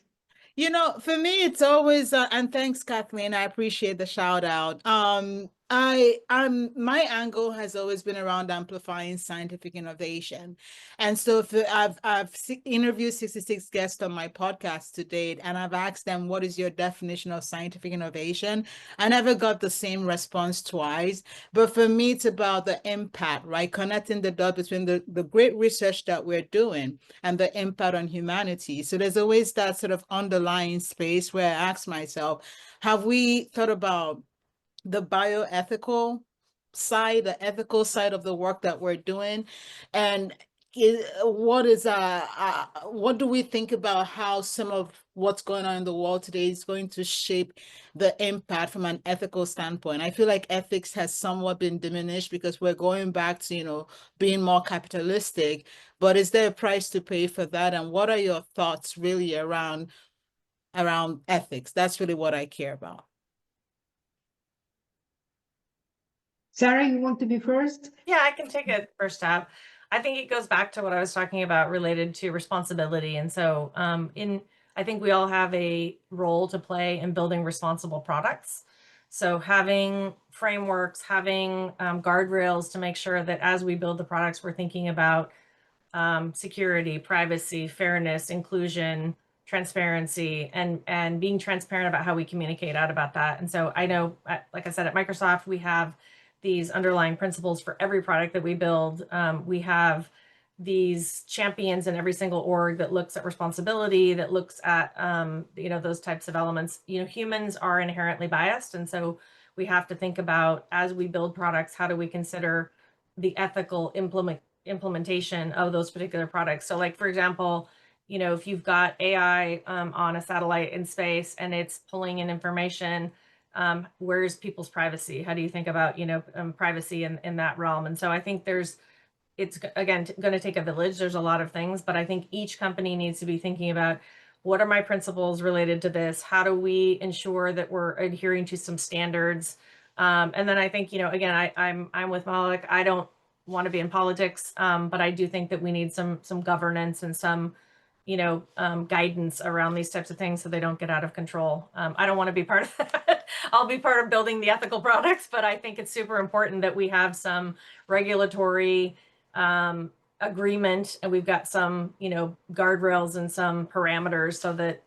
You know, for me, it's always and thanks, Kathleen. I appreciate the shout out. I'm my angle has always been around amplifying scientific innovation, and so I've interviewed 66 guests on my podcast to date, and I've asked them what is your definition of scientific innovation. I never got the same response twice, but for me, it's about the impact, right? Connecting the dot between the great research that we're doing and the impact on humanity. So there's always that sort of underlying space where I ask myself, have we thought about the bioethical side, the ethical side of the work that we're doing? And what do we think about how some of what's going on in the world today is going to shape the impact from an ethical standpoint? I feel like ethics has somewhat been diminished because we're going back to, you know, being more capitalistic, but is there a price to pay for that? And what are your thoughts really around ethics? That's really what I care about. Sarah, you want to be first? Yeah, I can take it first stab. I think it goes back to what I was talking about related to responsibility. And so I think we all have a role to play in building responsible products. So having frameworks, having guardrails to make sure that as we build the products, we're thinking about security, privacy, fairness, inclusion, transparency, and being transparent about how we communicate out about that. And so I know, like I said, at Microsoft, we have these underlying principles for every product that we build. We have these champions in every single org that looks at responsibility, that looks at those types of elements. You know, humans are inherently biased, and so we have to think about, as we build products, how do we consider the ethical implementation of those particular products. So, like, for example, you know, if you've got AI on a satellite in space and it's pulling in information, where's people's privacy? How do you think about, privacy in that realm? And so I think it's again going to take a village. There's a lot of things, but I think each company needs to be thinking about, what are my principles related to this? How do we ensure that we're adhering to some standards? And then I think, again, I'm with Malik. I don't want to be in politics, but I do think that we need some governance and some guidance around these types of things so they don't get out of control. I don't want to be part of that. I'll be part of building the ethical products, but I think it's super important that we have some regulatory agreement, and we've got some, guardrails and some parameters so that,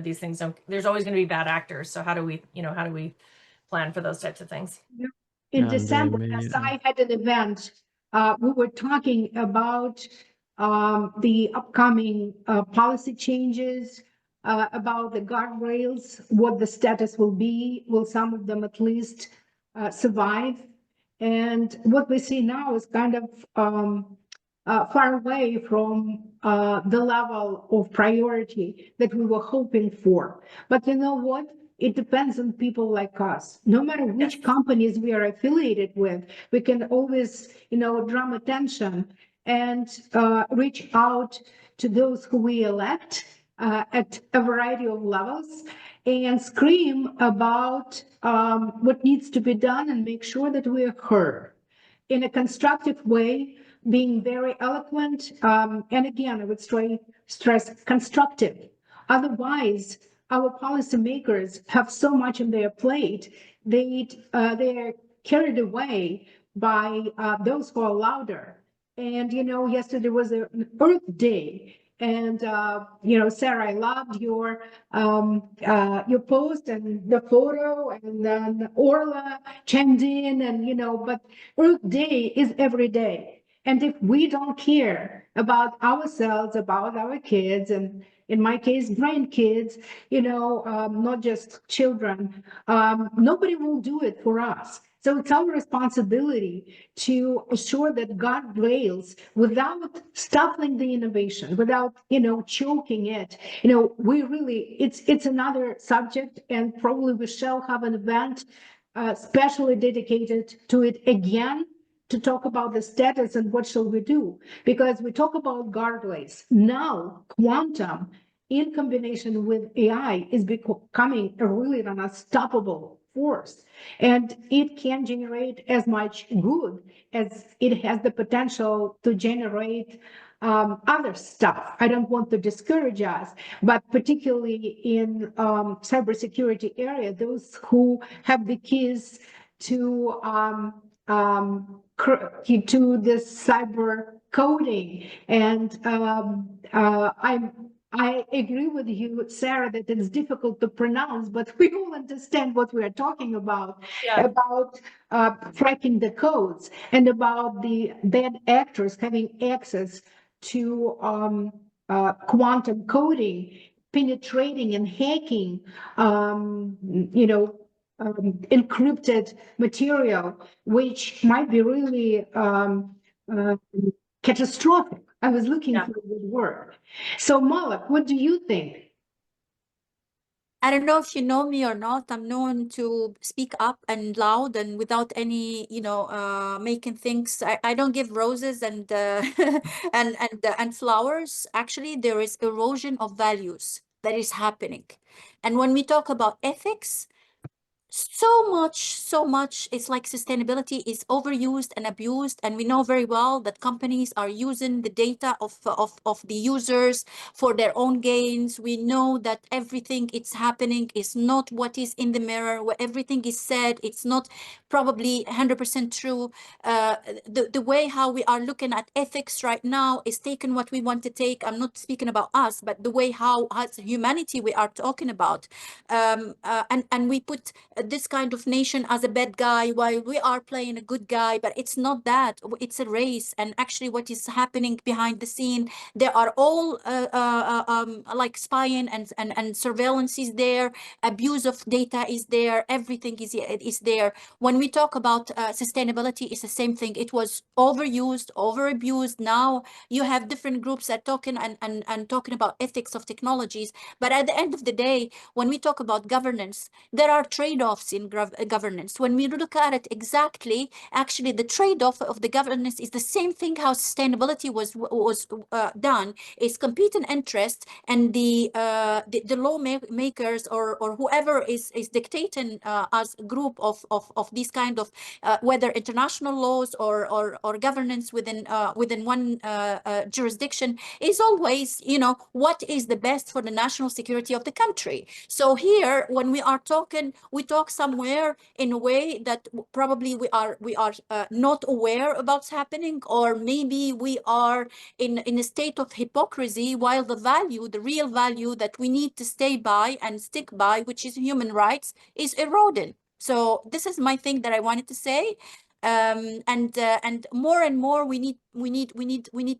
these things don't, there's always going to be bad actors. So how do we plan for those types of things? In And December, GASAI had an event. We were talking about the upcoming policy changes, about the guardrails, what the status will be. Will some of them at least survive? And what we see now is kind of far away from the level of priority that we were hoping for. But you know what? It depends on people like us. No matter which companies we are affiliated with, we can always, drum attention and reach out to those who we elect at a variety of levels and scream about what needs to be done and make sure that we are heard in a constructive way, being very eloquent. And again, I would stress constructive. Otherwise, our policymakers have so much on their plate, they are carried away by those who are louder. And, yesterday was an Earth Day. And, Sarah, I loved your post and the photo, and then Orla chimed in, and, but Earth Day is every day. And if we don't care about ourselves, about our kids, and in my case, grandkids, not just children, nobody will do it for us. So it's our responsibility to assure that guardrails, without stifling the innovation, without, choking it, it's another subject, and probably we shall have an event especially dedicated to it again, to talk about the status and what shall we do, because we talk about guardrails. Now, quantum in combination with AI is becoming a really an unstoppable force, and it can generate as much good as it has the potential to generate other stuff. I don't want to discourage us, but particularly in cybersecurity area, those who have the keys to this cyber coding, and I agree with you, Sarah, that it's difficult to pronounce, but we all understand what we are talking about, about cracking the codes and about the bad actors having access to quantum coding, penetrating and hacking, encrypted material, which might be really catastrophic. I was looking for a good word. So Malak, what do you think? I don't know if you know me or not. I'm known to speak up and loud and without any, making things. I don't give roses and and flowers. Actually, there is erosion of values that is happening. And when we talk about ethics, so much, it's like sustainability is overused and abused, and we know very well that companies are using the data of the users for their own gains. We know that everything it's happening is not what is in the mirror, where everything is said, it's not probably 100% true. The way how we are looking at ethics right now is taking what we want to take. I'm not speaking about us, but the way how as humanity we are talking about, and we put this kind of nation as a bad guy while we are playing a good guy, but it's not that. It's a race. And actually what is happening behind the scene, there are all like spying and surveillance is there, abuse of data is there, everything is there. When we talk about sustainability, it's the same thing. It was overused, over abused. Now you have different groups that talking and talking about ethics of technologies. But at the end of the day, when we talk about governance, there are trade-offs in governance. When we look at it exactly, actually the trade-off of the governance is the same thing how sustainability was done, is competing interest, and the lawmakers or whoever is dictating as a group of these kind of whether international laws or governance within one jurisdiction, is always, what is the best for the national security of the country. So here, when we are talking, we talk somewhere in a way that probably we are not aware about what's happening, or maybe we are in a state of hypocrisy, while the real value that we need to stay by and stick by, which is human rights, is eroding. So this is my thing that I wanted to say. And more and more we need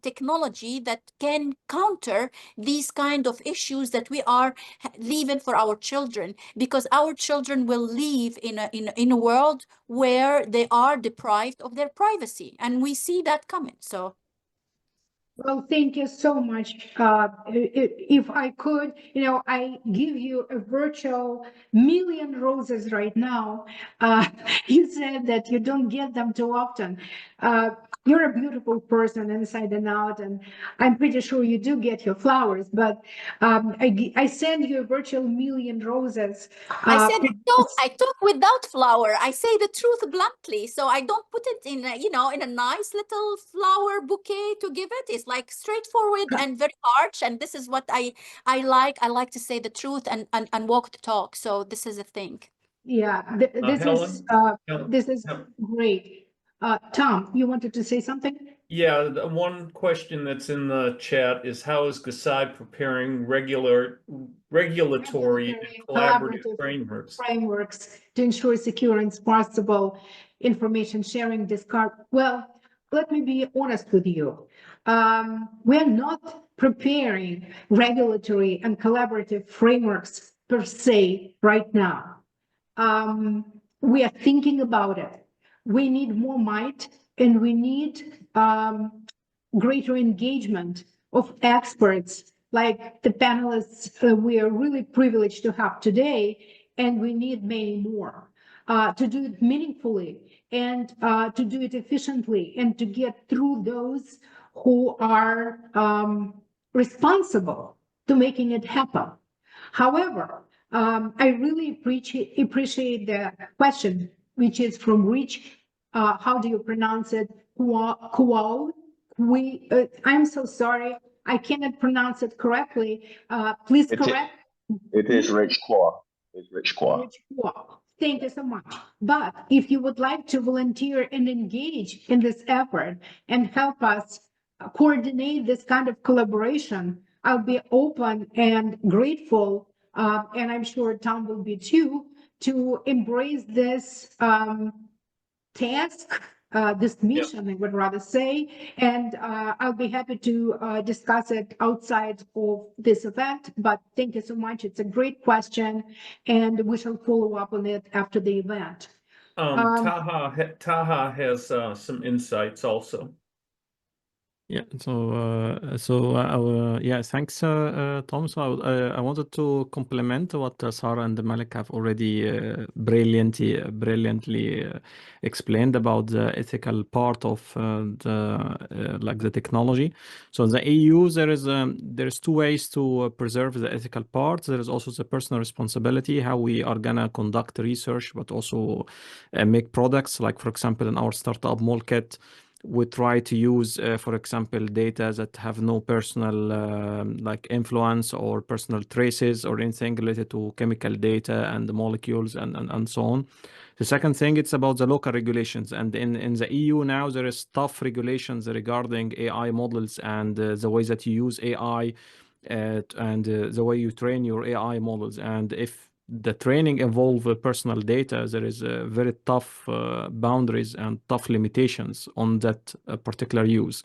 technology that can counter these kind of issues that we are leaving for our children, because our children will live in a world where they are deprived of their privacy, and we see that coming. So well, thank you so much. If I could, I give you a virtual million roses right now. You said that you don't get them too often. You're a beautiful person inside and out, and I'm pretty sure you do get your flowers, but I send you a virtual million roses. I said I talk without flower. I say the truth bluntly, so I don't put it in in a nice little flower bouquet to give it. It's like straightforward and very harsh, and this is what I like. I like to say the truth and walk the talk. So this is a thing. Yeah, this is great. Tom, you wanted to say something? Yeah, the one question that's in the chat is, how is GASAI preparing regulatory and collaborative frameworks to ensure secure and responsible information sharing discard? Well, let me be honest with you. We're not preparing regulatory and collaborative frameworks per se right now. We are thinking about it. We need more might, and we need greater engagement of experts like the panelists we are really privileged to have today, and we need many more to do it meaningfully and to do it efficiently and to get through those who are responsible to making it happen. However, I really appreciate the question, which is from Rich. How do you pronounce it? I'm so sorry. I cannot pronounce it correctly. Please correct. It is Rich Qua. It's Rich Qua. Rich Qua. Thank you so much. But if you would like to volunteer and engage in this effort and help us coordinate this kind of collaboration, I'll be open and grateful, and I'm sure Tom will be too, to embrace this task, this mission, I would rather say, and I'll be happy to discuss it outside of this event, but thank you so much. It's a great question, and we shall follow up on it after the event. Taha has some insights also. Yeah, yeah, thanks, Tom. So I wanted to complement what Sarah and Malik have already brilliantly explained about the ethical part of the technology. So in the EU, there's two ways to preserve the ethical part. There is also the personal responsibility, how we are gonna conduct research, but also make products. Like for example, in our startup Molkit, we try to use, for example, data that have no personal like influence or personal traces or anything related to chemical data and the molecules and so on. The second thing, it's about the local regulations. And in the EU now, there is tough regulations regarding AI models and the way that you use AI and the way you train your AI models. And if the training involve personal data, there is very tough boundaries and tough limitations on that particular use.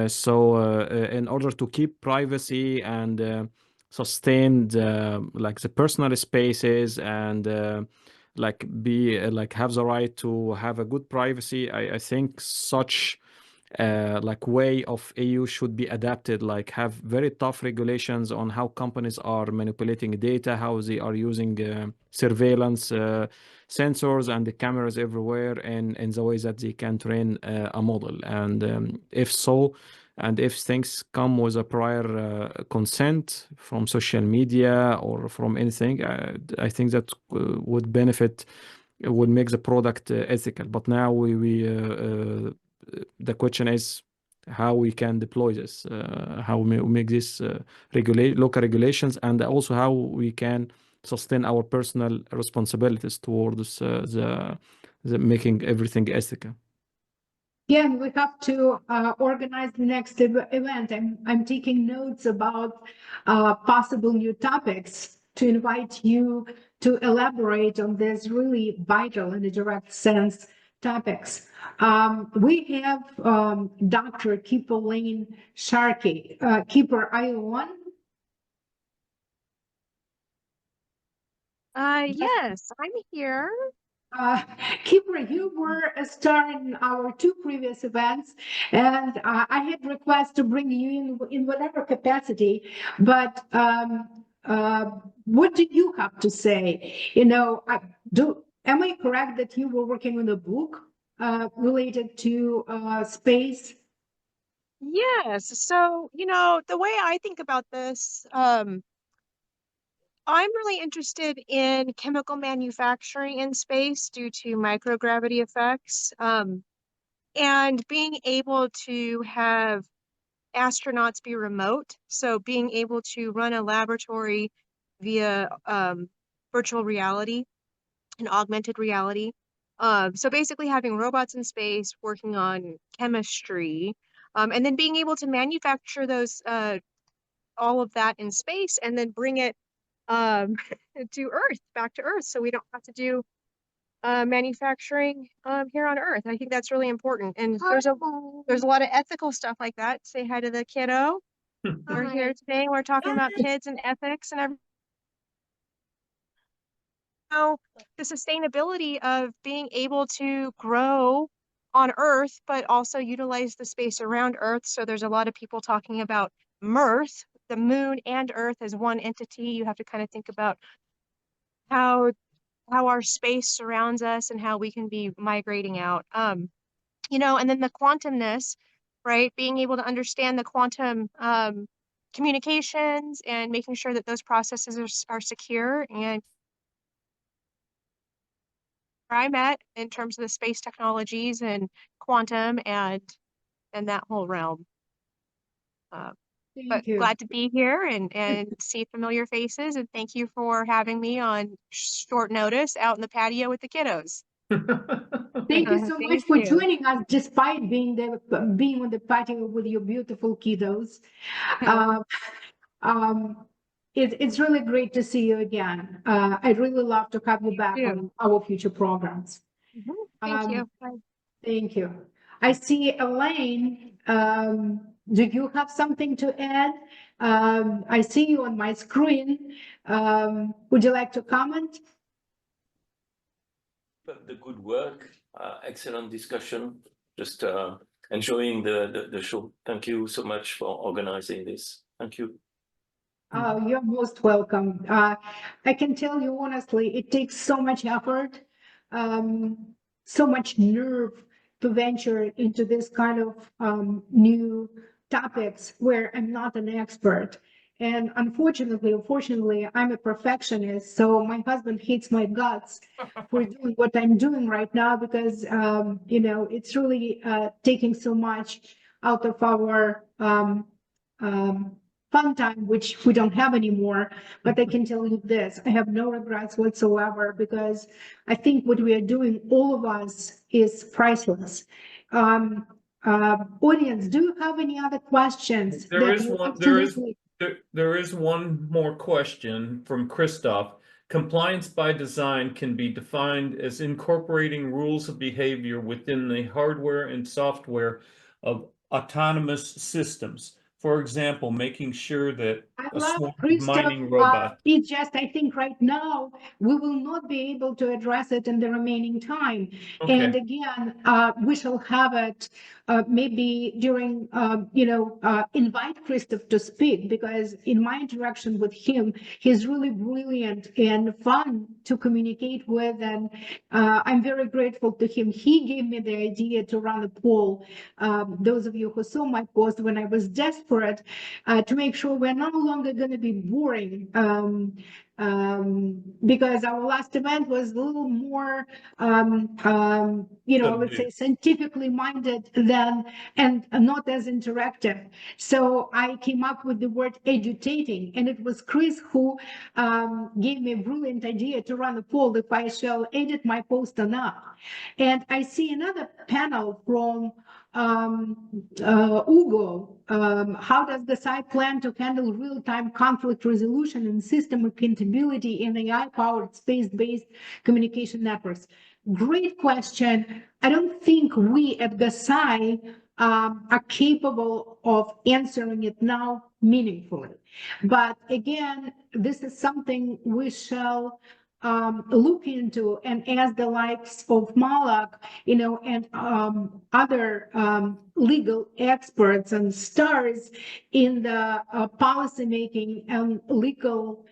So in order to keep privacy and sustain the personal spaces and have the right to have a good privacy, I think such way of EU should be adapted, like have very tough regulations on how companies are manipulating data, how they are using surveillance sensors and the cameras everywhere in the way that they can train a model. And if so, and if things come with a prior consent from social media or from anything, I think that would benefit, would make the product ethical. But now the question is how we can deploy this, how we make this local regulations, and also how we can sustain our personal responsibilities towards the making everything ethical. Yeah, we have to organize the next event. I'm taking notes about possible new topics to invite you to elaborate on this really vital in a direct sense topics. We have Dr. Keeper Lane Sharkey. Keeper, are you on? Yes, I'm here. Keeper, you were a star in our two previous events, and I had requests to bring you in whatever capacity, but what do you have to say? You know, am I correct that you were working on a book related to space? Yes, so, the way I think about this, I'm really interested in chemical manufacturing in space due to microgravity effects, and being able to have astronauts be remote. So being able to run a laboratory via virtual reality and augmented reality. So basically having robots in space working on chemistry, and then being able to manufacture those all of that in space and then bring it to Earth, back to Earth, so we don't have to do manufacturing here on Earth. I think that's really important. And there's a lot of ethical stuff like that. Say hi to the kiddo. We're here today. We're talking about kids and ethics and everything. The sustainability of being able to grow on Earth, but also utilize the space around Earth. So there's a lot of people talking about Mirth, the moon and Earth as one entity. You have to kind of think about how how our space surrounds us and how we can be migrating out. You know, and then the quantumness, right? Being able to understand the quantum communications and making sure that those processes are secure, and where I'm at in terms of the space technologies and quantum and that whole realm. But Thank you. glad to be here and see familiar faces, and thank you for having me on short notice out in the patio with the kiddos. Thank you so Thank much for you. joining us, despite being on the patio with your beautiful kiddos. It's really great to see you again. I'd really love to have you back on our future programs. Thank you. Bye. Thank you. I see Elaine. Do you have something to add? I see you on my screen. Would you like to comment? The good work, excellent discussion, just enjoying the show. Thank you so much for organizing this. Thank you. You're most welcome. I can tell you honestly, it takes so much effort, so much nerve to venture into this kind of new topics where I'm not an expert. And unfortunately, I'm a perfectionist. So my husband hates my guts for doing what I'm doing right now because, you know, it's really taking so much out of our fun time, which we don't have anymore. But I can tell you this, I have no regrets whatsoever because I think what we are doing, all of us, is priceless. Audience, do you have any other questions? There is one more question from Christoph. Compliance by design can be defined as incorporating rules of behavior within the hardware and software of autonomous systems. For example, making sure that I a love swarm of Christoph. mining robots. It's just, I think right now, we will not be able to address it in the remaining time. Okay. And again, we shall have it maybe during, invite Christoph to speak, because in my interaction with him, he's really brilliant and fun to communicate with. And I'm very grateful to him. He gave me the idea to run a poll. Those of you who saw my post when I was desperate, to make sure we're no longer going to be boring, because our last event was a little more, let's say scientifically minded and not as interactive. So I came up with the word edutating, and it was Chris who gave me a brilliant idea to run a poll if I shall edit my post or not. And I see another panel from Ugo. How does GASAI plan to handle real-time conflict resolution and system accountability in AI-powered space-based communication networks? Great question. I don't think we at GASAI are capable of answering it now meaningfully. But again, this is something we shall look into, and as the likes of Malak, and other legal experts and stars in the policymaking and legal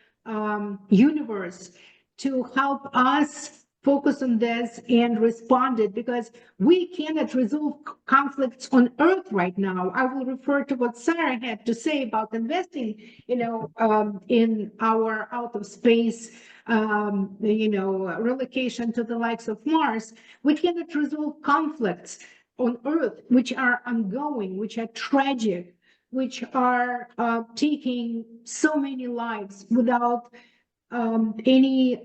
universe to help us focus on this and respond it, because we cannot resolve conflicts on Earth right now. I will refer to what Sarah had to say about investing, in our out of space, relocation to the likes of Mars. We cannot resolve conflicts on Earth, which are ongoing, which are tragic, which are taking so many lives without any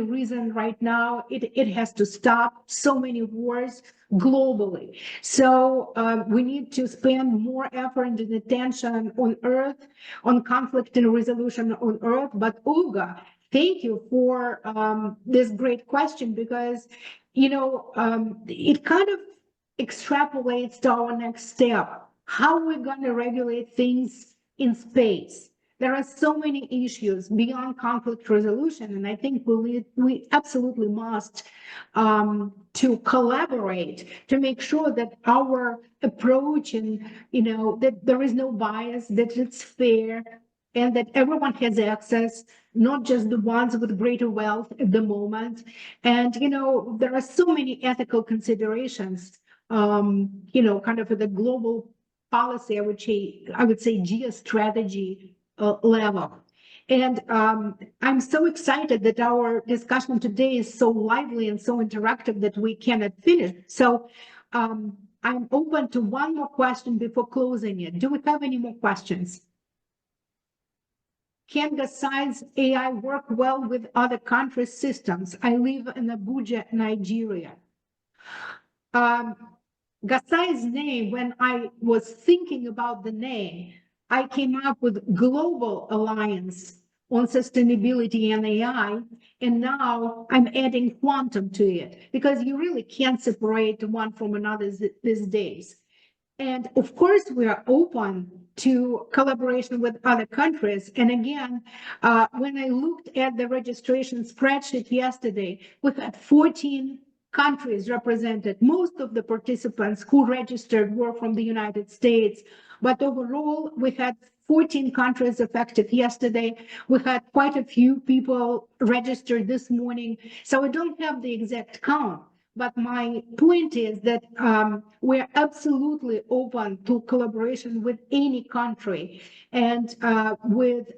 reason right now. It has to stop. So many wars globally. So we need to spend more effort and attention on Earth, on conflict and resolution on Earth. But Olga, thank you for this great question, because it kind of extrapolates to our next step. How we're going to regulate things in space. There are so many issues beyond conflict resolution, and I think we absolutely must to collaborate to make sure that our approach and that there is no bias, that it's fair, and that everyone has access, not just the ones with greater wealth at the moment. And, there are so many ethical considerations, kind of at the global policy, I would say geostrategy level. And I'm so excited that our discussion today is so lively and so interactive that we cannot finish. So I'm open to one more question before closing it. Do we have any more questions? Can GASAI's AI work well with other countries' systems? I live in Abuja, Nigeria. GASAI's name, when I was thinking about the name, I came up with Global Alliance on Sustainability and AI, and now I'm adding quantum to it because you really can't separate one from another these days. And of course, we are open to collaboration with other countries. And again, when I looked at the registration spreadsheet yesterday, we had 14 countries represented. Most of the participants who registered were from the United States, but overall, we had 14 countries effective yesterday. We had quite a few people registered this morning. So I don't have the exact count. But my point is that we're absolutely open to collaboration with any country and with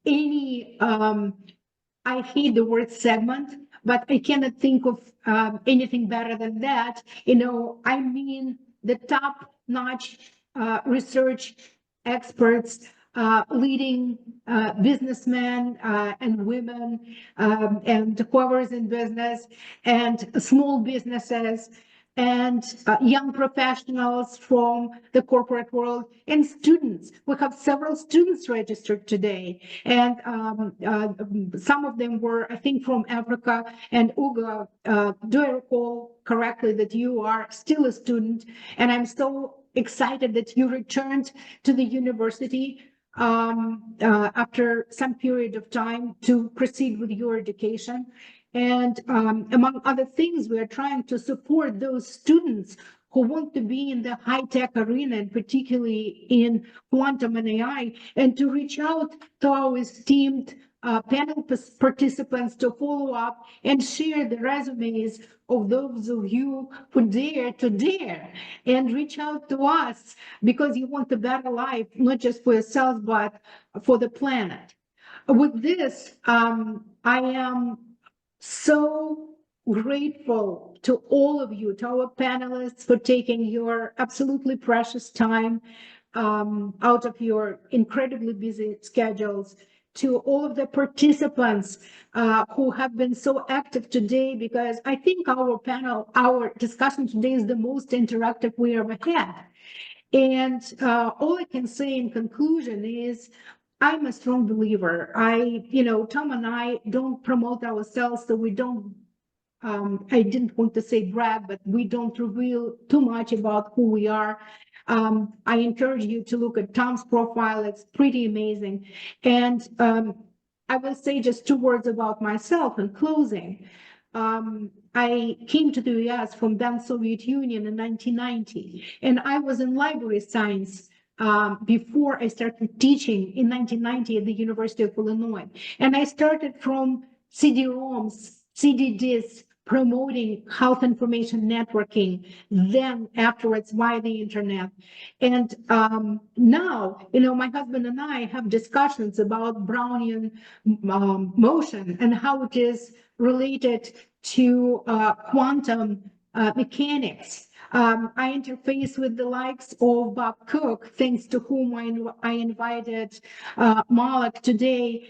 any, I hate the word segment, but I cannot think of anything better than that. I mean the top-notch research experts, leading businessmen and women and whoever's in business and small businesses and young professionals from the corporate world and students. We have several students registered today, and some of them were, I think, from Africa. And Ugo, do I recall correctly that you are still a student? And I'm so excited that you returned to the university after some period of time to proceed with your education. And among other things, we are trying to support those students who want to be in the high-tech arena, and particularly in quantum and AI, and to reach out to our esteemed panel participants to follow up and share the resumes of those of you who dare to dare and reach out to us because you want a better life, not just for yourselves, but for the planet. With this, I am so grateful to all of you, to our panelists, for taking your absolutely precious time out of your incredibly busy schedules, to all of the participants who have been so active today, because I think our discussion today is the most interactive we ever had. And all I can say in conclusion is I'm a strong believer. Tom and I don't promote ourselves, so we don't, I didn't want to say brag, but we don't reveal too much about who we are. I encourage you to look at Tom's profile. It's pretty amazing. And I will say just 2 words about myself in closing. I came to the US from then Soviet Union in 1990, and I was in library science before I started teaching in 1990 at the University of Illinois. And I started from CD-ROMs, CD-disks, promoting health information networking, then afterwards via the internet. And now, my husband and I have discussions about Brownian motion and how it is related to quantum mechanics. I interface with the likes of Bob Cook, thanks to whom I invited Malak today.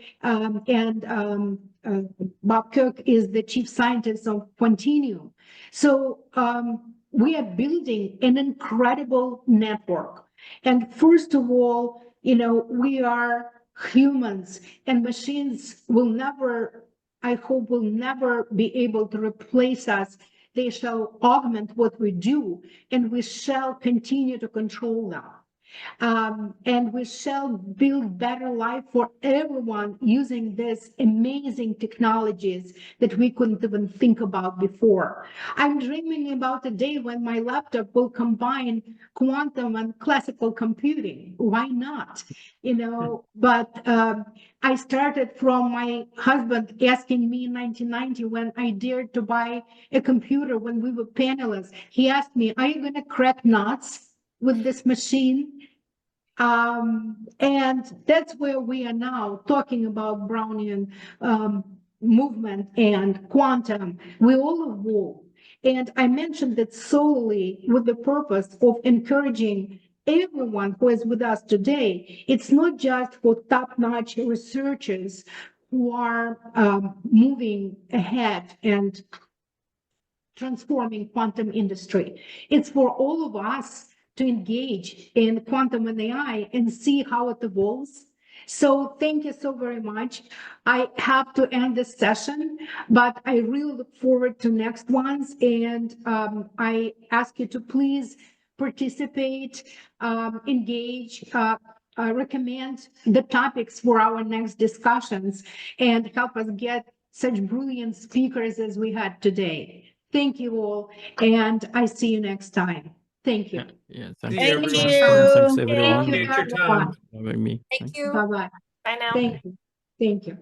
Bob Cook is the chief scientist of Quantinuum. So we are building an incredible network. And first of all, we are humans, and machines will never, I hope, will never be able to replace us. They shall augment what we do, and we shall continue to control them. And we shall build better life for everyone using these amazing technologies that we couldn't even think about before. I'm dreaming about a day when my laptop will combine quantum and classical computing. Why not? But I started from my husband asking me in 1990 when I dared to buy a computer when we were penniless. He asked me, "Are you going to crack nuts with this machine?" And that's where we are now talking about Brownian movement and quantum. We all evolve. And I mentioned that solely with the purpose of encouraging everyone who is with us today. It's not just for top-notch researchers who are moving ahead and transforming quantum industry. It's for all of us to engage in quantum and AI and see how it evolves. So thank you so very much. I have to end this session, but I really look forward to next ones. And I ask you to please participate, engage, recommend the topics for our next discussions and help us get such brilliant speakers as we had today. Thank you all, and I see you next time. Thank you. Yeah, See thanks. you, Thank everyone. you. Thanks everyone Thank you, Appreciate your time. everyone. for having me. Thank you. Bye-bye. Bye now. Thank you. Thank you.